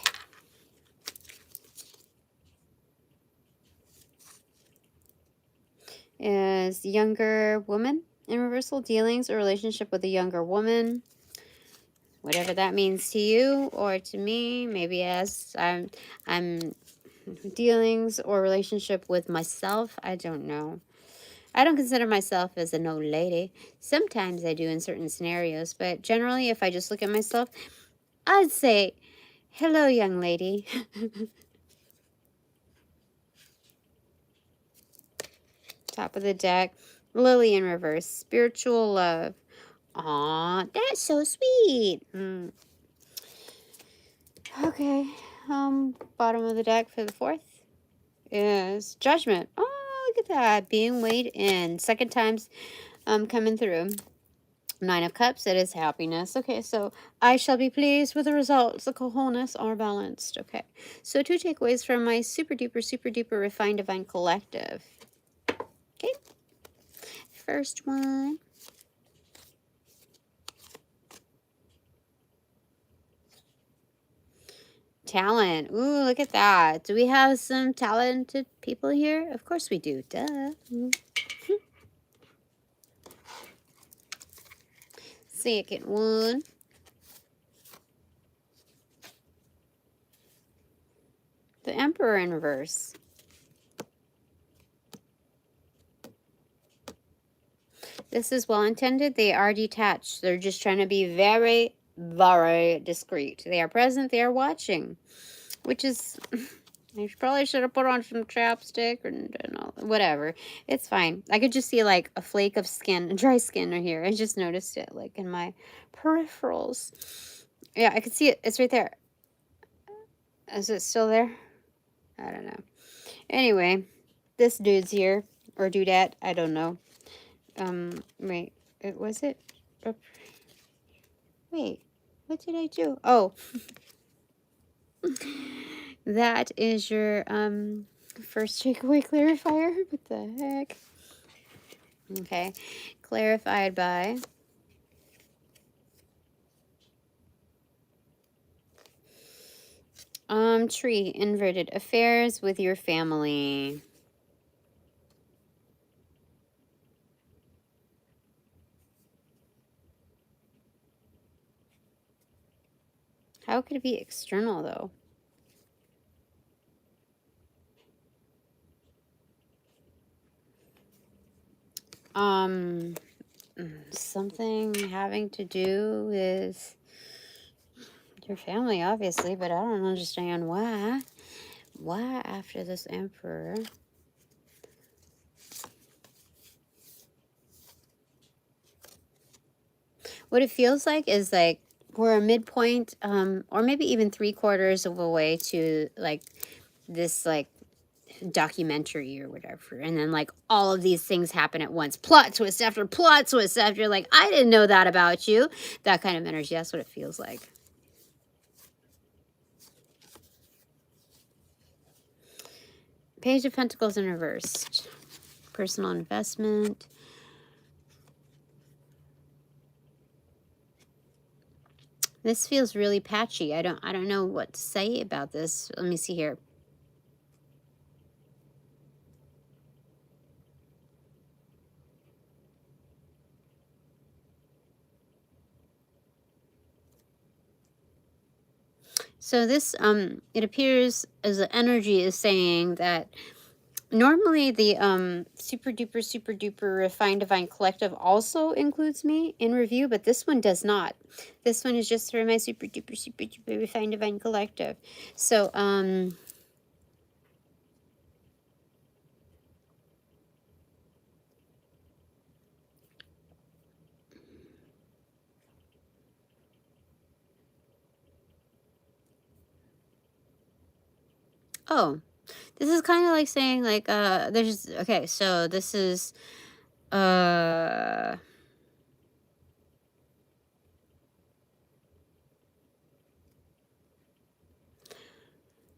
Is younger woman in reversal. Dealings or relationship with a younger woman. Whatever that means to you or to me. Maybe as I'm dealings or relationship with myself. I don't know. I don't consider myself as an old lady. Sometimes I do in certain scenarios, but generally if I just look at myself, I'd say, hello, young lady. Top of the deck, Lily in reverse, spiritual love. Aw, that's so sweet. Okay, bottom of the deck for the 4th is judgment. Oh, look at that, being weighed in. Second time's coming through. 9 of Cups, it is happiness. Okay, so I shall be pleased with the results. The Cojones are balanced. Okay, so 2 takeaways from my super duper refined divine collective. Okay, first one. Talent. Ooh, look at that. Do we have some talented people here? Of course we do. Duh. Second one. The Emperor in reverse. This is well intended. They are detached. They're just trying to be very, very discreet. They are present. They are watching. Which is, I probably should have put on some chapstick or whatever. It's fine. I could just see like a flake of skin, dry skin right here. I just noticed it like in my peripherals. Yeah, I could see it. It's right there. Is it still there? I don't know. Anyway, this dude's here, or dudette, I don't know. Wait, was it? Wait, what did I do? Oh, that is your first takeaway clarifier. What the heck? Okay, clarified by tree, inverted, affairs with your family. How could it be external though? Something having to do with your family, obviously, but I don't understand why. Why after this emperor? What it feels like is like we're a midpoint, or maybe even 3/4 of a way to like this like documentary or whatever, and then like all of these things happen at once, plot twist after plot twist after, like, I didn't know that about you. That kind of energy, that's what it feels like. Page of Pentacles in reversed. Personal investment. This feels really patchy. I don't know what to say about this. Let me see here. So this it appears as the energy is saying that normally the super duper refined divine collective also includes me in review, but this one does not. This one is just for my super duper refined divine collective. So oh, this is kind of like saying like there's, okay, so this is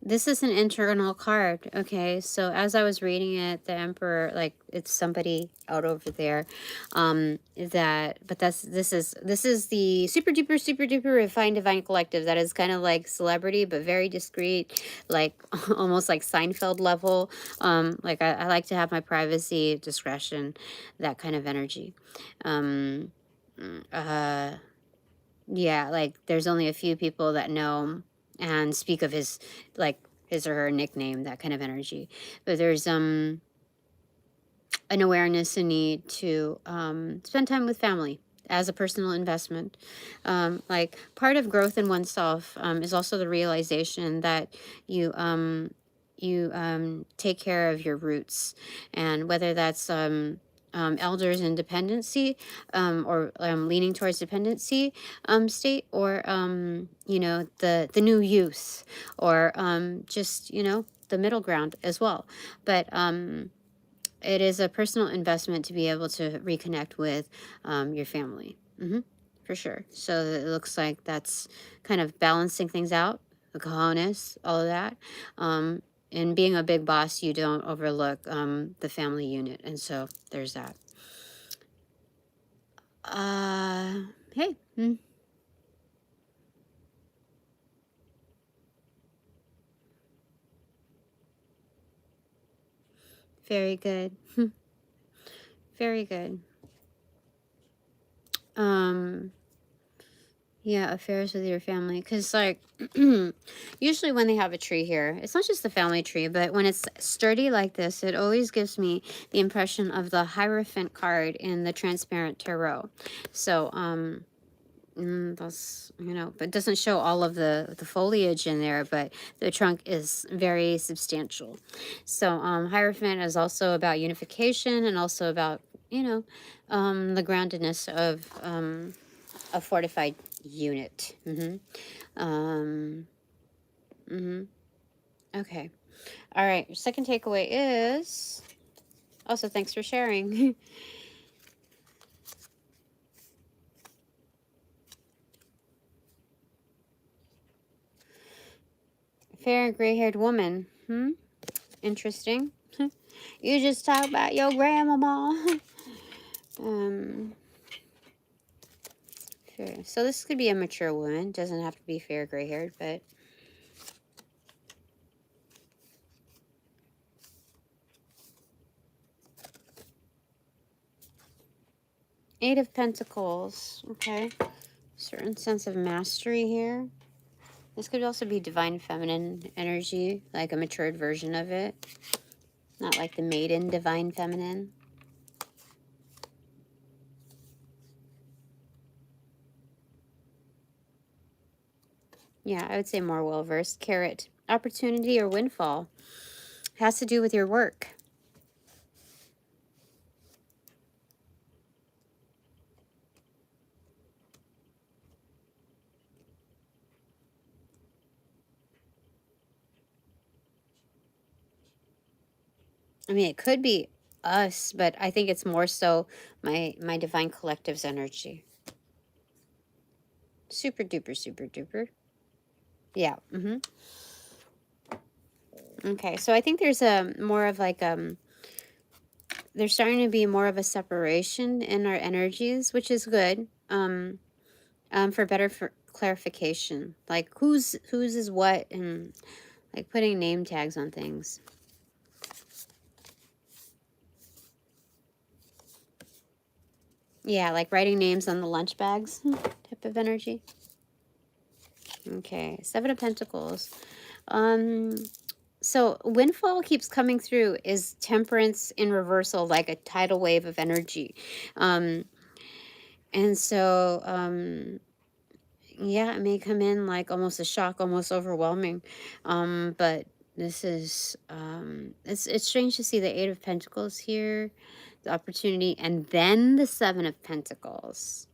this is an internal card. Okay, so as I was reading it, the Emperor, like, it's somebody out over there, that, but this is the super duper refined divine collective that is kind of like celebrity but very discreet, like almost like Seinfeld level. Like I like to have my privacy, discretion, that kind of energy. Yeah, like there's only a few people that know and speak of his, like, his or her nickname, that kind of energy. But there's an awareness and need to spend time with family as a personal investment. Like part of growth in oneself is also the realization that you take care of your roots, and whether that's elders in dependency, or leaning towards dependency state, or you know, the new youth, or just, you know, the middle ground as well. But it is a personal investment to be able to reconnect with your family. For sure. So it looks like that's kind of balancing things out, the cojones, all of that. And being a big boss, you don't overlook the family unit. And so there's that. Hey. Very good. Very good. Yeah, affairs with your family. Because, like, usually when they have a tree here, it's not just the family tree, but when it's sturdy like this, it always gives me the impression of the Hierophant card in the Transparent Tarot. So, that's, you know, but it doesn't show all of the foliage in there, but the trunk is very substantial. So, Hierophant is also about unification, and also about, you know, the groundedness of a fortified unit. Okay. All right. Your second takeaway is also, thanks for sharing. Fair gray-haired woman. Interesting. You just talk about your grandmama. Fair. So this could be a mature woman. Doesn't have to be fair gray-haired, but Eight of Pentacles. Okay. Certain sense of mastery here. This could also be divine feminine energy, like a matured version of it. Not like the maiden divine feminine. Yeah, I would say more well-versed. Carrot. Opportunity or windfall. Has to do with your work. I mean, it could be us, but I think it's more so my divine collective's energy. Super duper, super duper. Yeah. Okay, so I think there's a more of like there's starting to be more of a separation in our energies, which is good. For better clarification, like whose is what, and like putting name tags on things. Yeah, like writing names on the lunch bags type of energy. Okay, Seven of Pentacles. So windfall keeps coming through is temperance in reversal, like a tidal wave of energy. And so, yeah, it may come in like almost a shock, almost overwhelming. But this is, it's strange to see the Eight of Pentacles here, the opportunity, and then the Seven of Pentacles.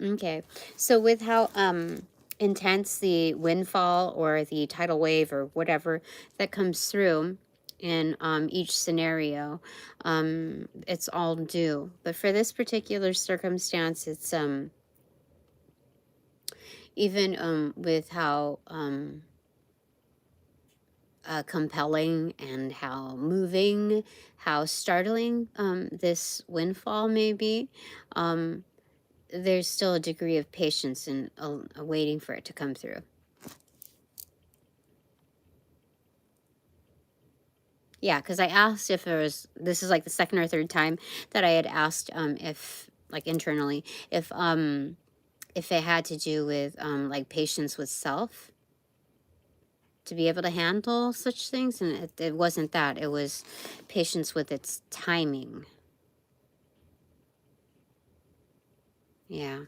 Okay, so with how intense the windfall or the tidal wave or whatever that comes through in each scenario, it's all due. But for this particular circumstance, it's even with how compelling and how moving, how startling this windfall may be. There's still a degree of patience and waiting for it to come through. Yeah, because I asked if there was, this is like the second or third time that I had asked if, like internally, if it had to do with like patience with self to be able to handle such things, and it wasn't that. It was patience with its timing. Yeah.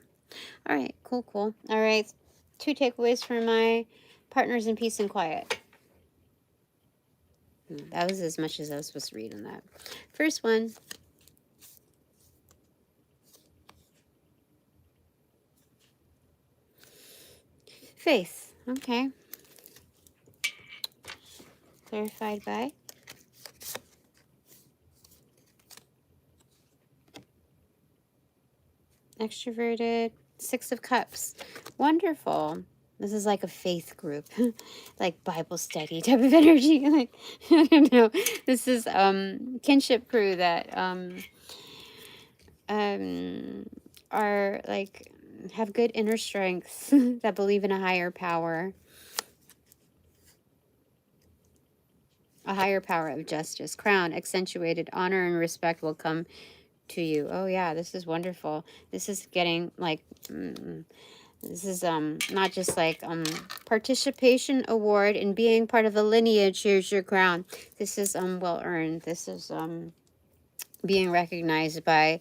All right, cool. All right, 2 takeaways for my partners in peace and quiet. That was as much as I was supposed to read on that. First one. Faith. Okay. Clarified by extroverted. 6 of Cups. Wonderful. This is like a faith group, like Bible study type of energy. Like, I don't know. This is kinship crew that are like have good inner strengths that believe in a higher power. A higher power of justice. Crown, accentuated honor and respect will come to you. Oh yeah, this is wonderful. This is getting like this is not just like participation award and being part of a lineage. Here's your crown. This is well earned. This is being recognized by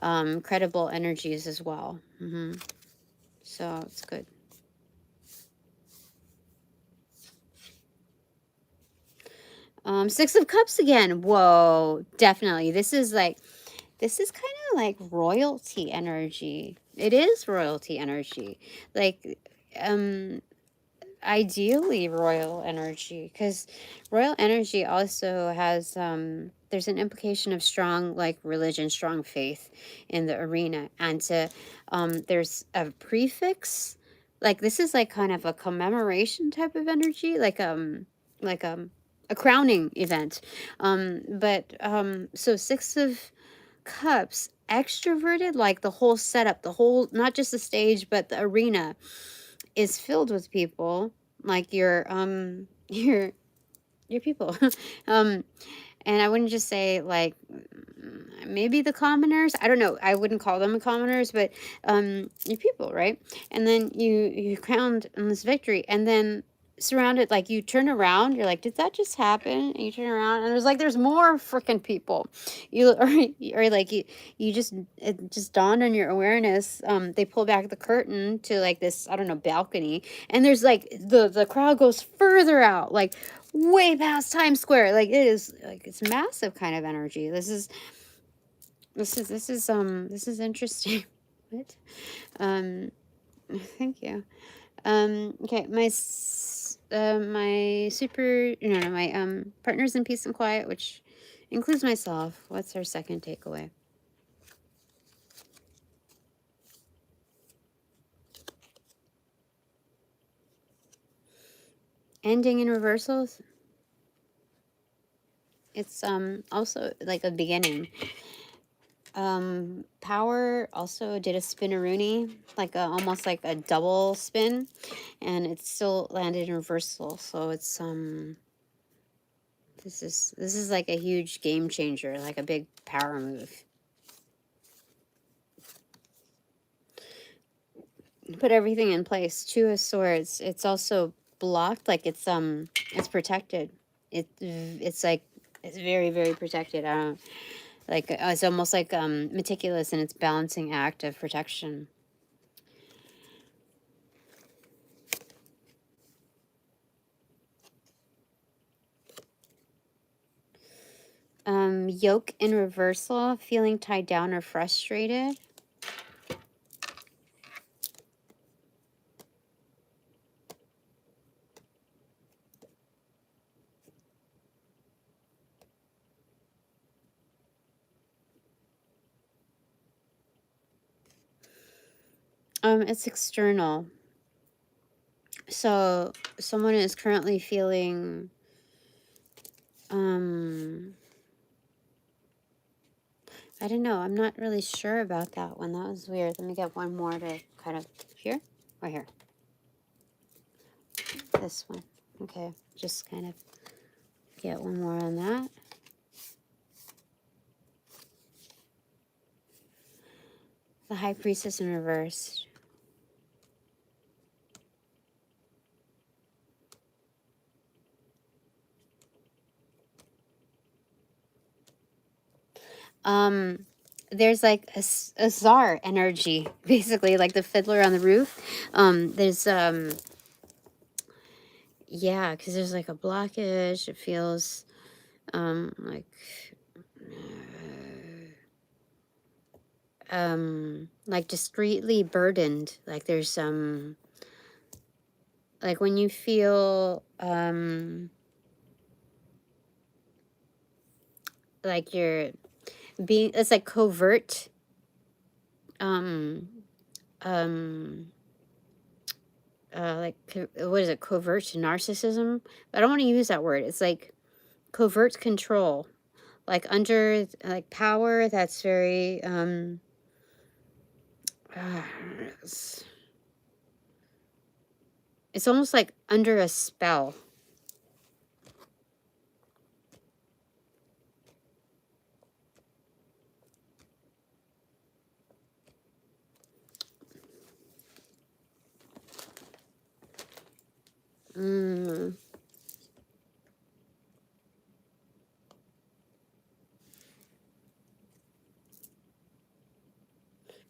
credible energies as well. So it's good. Six of Cups again. Whoa, definitely. This is kind of like royalty energy. It is royalty energy. Like, ideally royal energy, because royal energy also has there's an implication of strong, like, religion, strong faith in the arena. And there's a prefix, like, this is like kind of a commemoration type of energy, like a crowning event. So Six of Cups, extroverted, like the whole setup, the whole, not just the stage, but the arena is filled with people, like your people. um and I wouldn't just say, like, maybe the commoners, I don't know, I wouldn't call them commoners, but your people, right? And then you crowned on this victory, and then surrounded, like, you turn around, you're like, did that just happen? And you turn around, and there's more freaking people. Or like, you just, it just dawned on your awareness. They pull back the curtain to, like, this, I don't know, balcony, and there's, like, the crowd goes further out, like way past Times Square. Like, it is, like, it's massive kind of energy. This is interesting. What? Thank you. Okay, my super, no, no, my partners in peace and quiet, which includes myself. What's our second takeaway? Ending in reversals. It's also like a beginning. Power also did a spinneroonie, like almost like a double spin, and it still landed in reversal. So it's this is like a huge game changer, like a big power move. Put everything in place. Two of Swords. It's also blocked, like it's protected. It's like, it's very, very protected. I don't, like, it's almost like meticulous in its balancing act of protection. Yoke in reversal, feeling tied down or frustrated. It's external. So someone is currently feeling I don't know. I'm not really sure about that one. That was weird. Let me get one more to kind of here or here. This one. Okay. Just kind of get one more on that. The High Priestess in reverse. There's like a czar energy, basically, like the fiddler on the roof. There's yeah, because there's like a blockage. It feels like discreetly burdened. Like there's some, like when you feel like you're being, it's like covert like, what is it, covert narcissism? I don't want to use that word. It's like covert control, like under, like, power that's very it's almost like under a spell.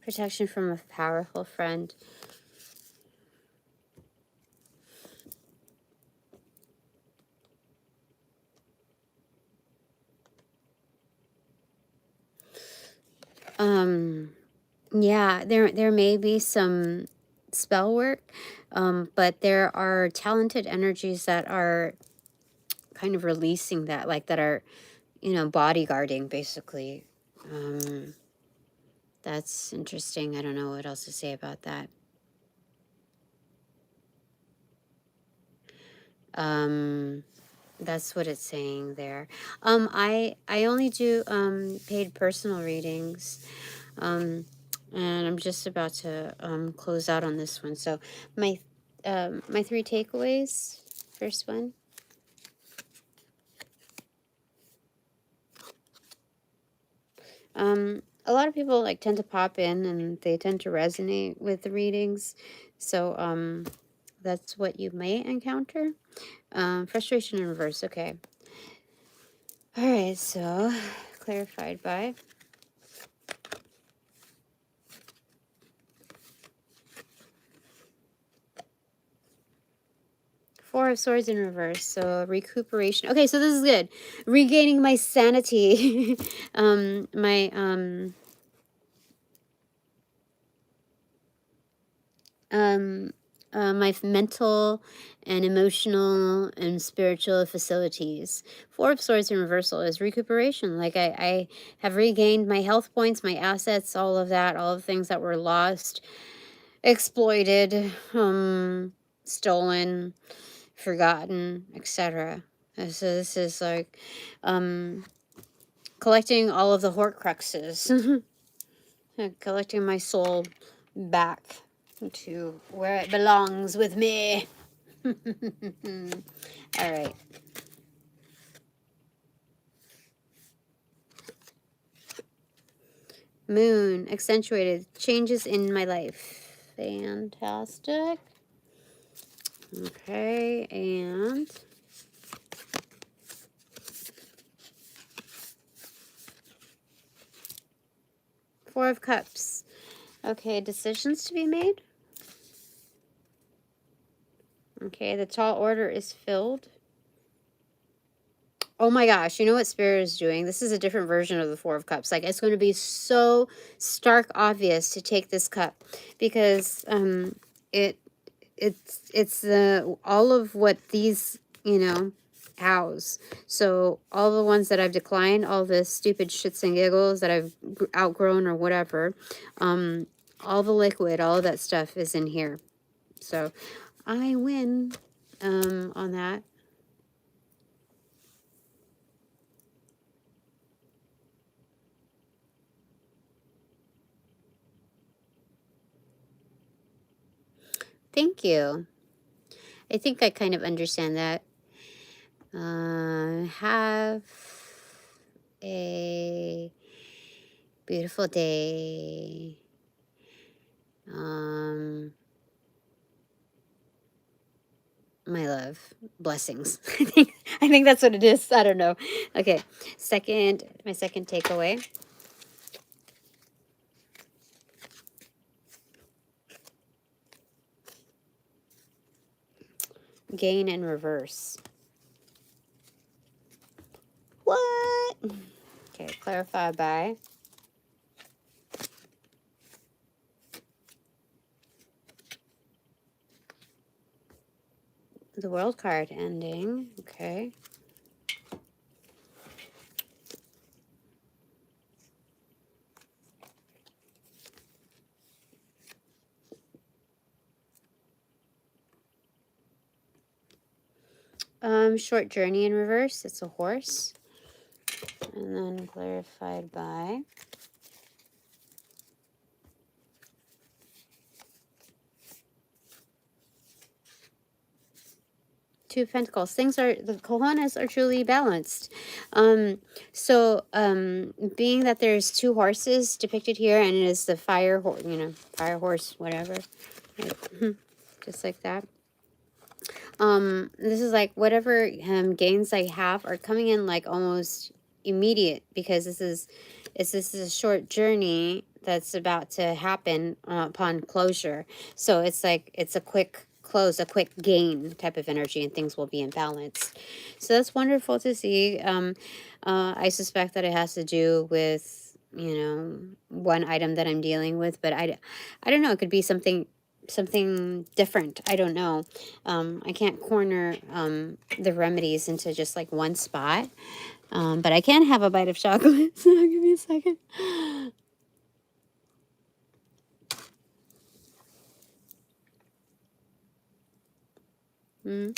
Protection from a powerful friend. Yeah, there may be some spell work, but there are talented energies that are kind of releasing that, like, that are you know, bodyguarding, basically. That's interesting. I don't know what else to say about that. That's what it's saying there. I only do paid personal readings. And I'm just about to close out on this one. So my 3 takeaways. First one. A lot of people like tend to pop in and they tend to resonate with the readings. So that's what you may encounter. Frustration in reverse. Okay. All right. So clarified by. Four of Swords in reverse, so recuperation. Okay, so this is good. Regaining my sanity. My mental and emotional and spiritual facilities. Four of Swords in reversal is recuperation. Like I have regained my health points, my assets, all of that, all of the things that were lost, exploited, stolen, forgotten, etc. So this is like collecting all of the Horcruxes, collecting my soul back to where it belongs with me. All right. Moon, accentuated changes in my life. Fantastic. Okay, and Four of Cups. Okay, decisions to be made. Okay, the tall order is filled. Oh my gosh, you know what Spirit is doing? This is a different version of the Four of Cups. Like, it's going to be so stark obvious to take this cup because it's the all of what these, you know, house. So all the ones that I've declined, all the stupid shits and giggles that I've outgrown or whatever, all the liquid, all of that stuff is in here. So I win on that. Thank you. I think I kind of understand that. Have a beautiful day. My love. Blessings. I think that's what it is. I don't know. Okay. My second takeaway. Gain in reverse. What? Okay, clarify by the World card ending. Okay. Short journey in reverse. It's a horse. And then clarified by Two of Pentacles. The Cojones are truly balanced. So being that there's two horses depicted here, and it is the fire horse, you know, fire horse, whatever, right? Just like that. This is like whatever gains I have are coming in like almost immediate, because this is a short journey that's about to happen upon closure. So it's like it's a quick close, a quick gain type of energy, and things will be in balance. So that's wonderful to see. I suspect that it has to do with, you know, one item that I'm dealing with, but I don't know. It could be something different. I don't know. I can't corner the remedies into just like one spot. But I can have a bite of chocolate. So give me a second. Mm.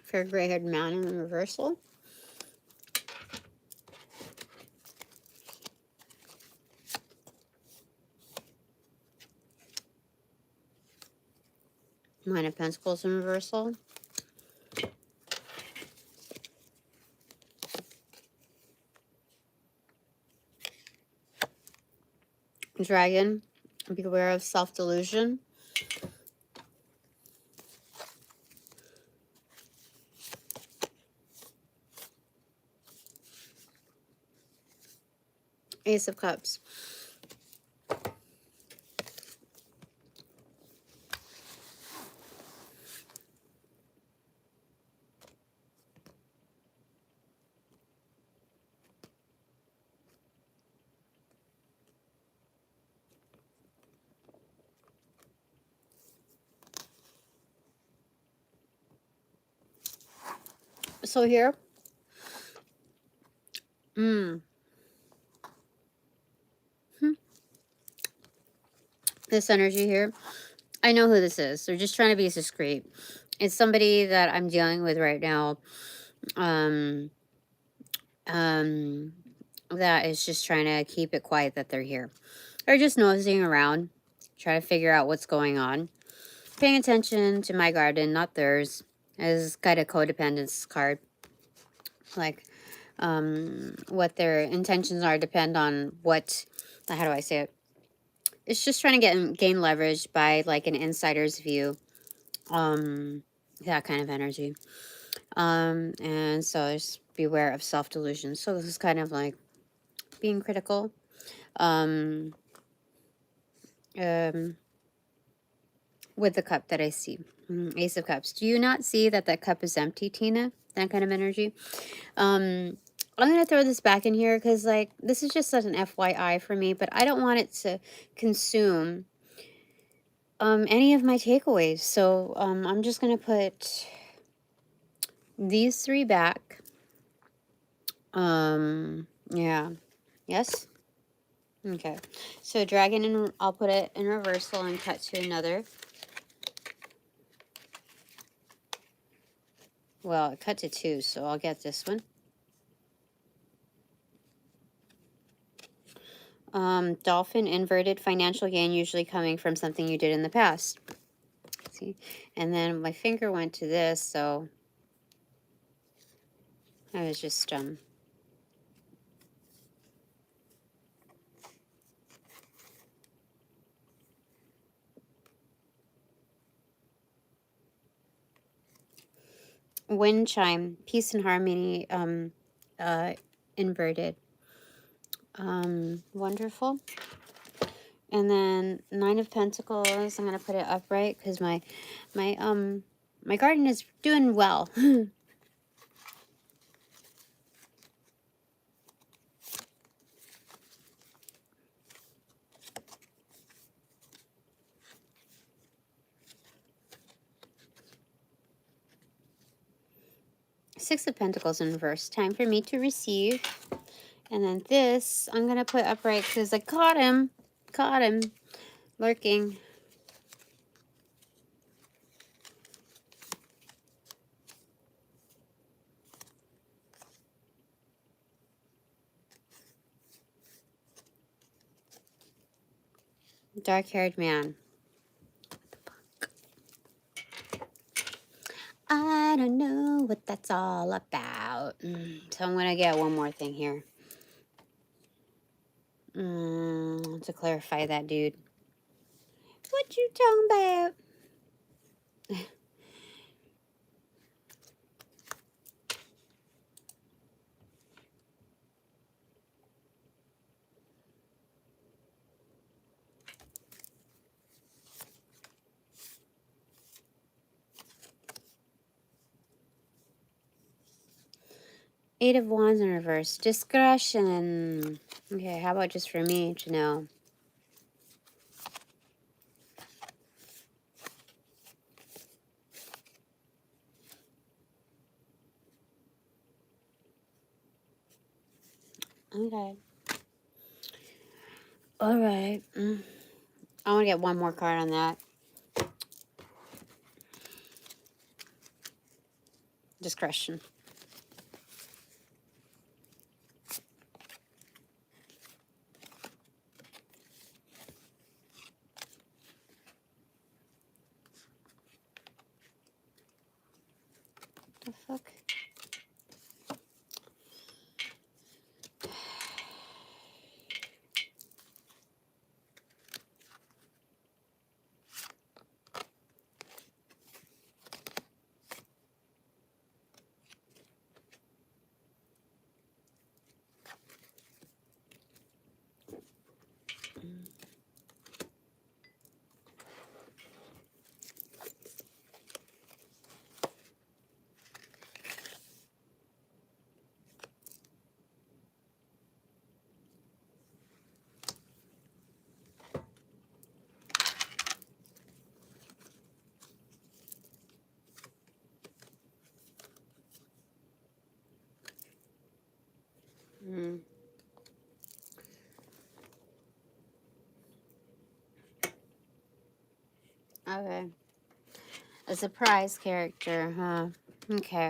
For a gray-haired man in reversal. Nine of Pentacles in reversal. Dragon, beware of self-delusion. Ace of Cups. So here, this energy here, I know who this is. They're just trying to be discreet. It's somebody that I'm dealing with right now. That is just trying to keep it quiet that they're here. Or just nosing around, try to figure out what's going on. Paying attention to my garden, not theirs. As kind of codependence card. Like, what their intentions are depend on what, how do I say it? It's just trying to gain leverage by like an insider's view. That kind of energy. And so just beware of self-delusion. So this is kind of like being critical. With the cup that I see. Ace of Cups. Do you not see that that cup is empty, Tina? That kind of energy. I'm going to throw this back in here because, like, this is just such an FYI for me, but I don't want it to consume any of my takeaways. So I'm just going to put these three back. Yeah. Yes? Okay. So dragon, and I'll put it in reversal and cut to another. Well, it cut to two, so I'll get this one. Dolphin, inverted, financial gain usually coming from something you did in the past. See? And then my finger went to this, so I was just, wind chime, peace and harmony, inverted. Wonderful. And then Nine of Pentacles, I'm going to put it upright because my garden is doing well. Six of Pentacles in reverse. Time for me to receive. And then this, I'm going to put upright because I caught him. Caught him. Lurking. Dark-haired man. I don't know what that's all about. So I'm going to get one more thing here. To clarify that, dude. What you talking about? Eight of Wands in reverse. Discretion. Okay, how about just for me to know? Okay. All right. I want to get one more card on that. Discretion. The fuck? Okay. A surprise character, huh? Okay.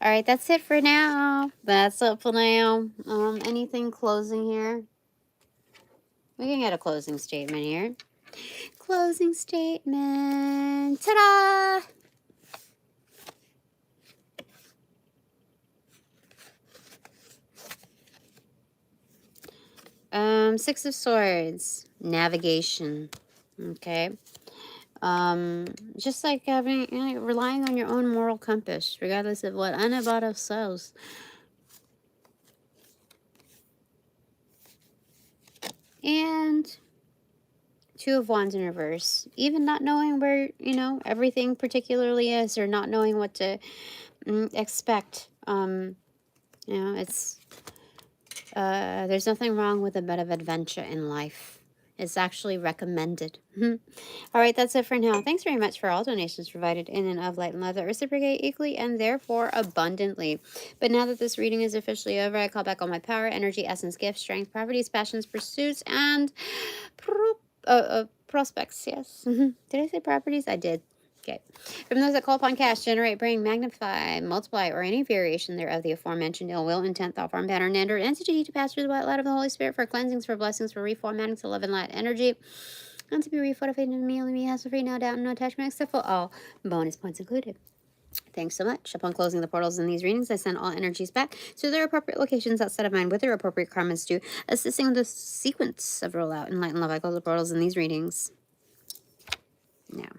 All right, that's it for now. That's it for now. Anything closing here? We can get a closing statement here. Closing statement. Ta-da! Six of Swords. Navigation. Okay. Just like having, relying on your own moral compass, regardless of what anybody says. And Two of Wands in reverse. Even not knowing where, everything particularly is, or not knowing what to expect. It's, there's nothing wrong with a bit of adventure in life. It's actually recommended. All right, that's it for now. Thanks very much for all donations provided in and of light and love that reciprocate equally and therefore abundantly. But now that this reading is officially over, I call back all my power, energy, essence, gifts, strength, properties, passions, pursuits, and prospects. Yes. Did I say properties? I did. Okay. From those that call upon cash, generate, bring, magnify, multiply, or any variation thereof the aforementioned ill will, intent, thought, form, pattern, and or entity to pass through the white light of the Holy Spirit for cleansings, for blessings, for reformatting to love and light energy, and to be refortified in me, only me, hassle free, no doubt, and no attachment, except for all bonus points included. Thanks so much. Upon closing the portals in these readings, I send all energies back to their appropriate locations outside of mine with their appropriate karmas due, assisting the sequence of rollout in light and love. I close the portals in these readings now.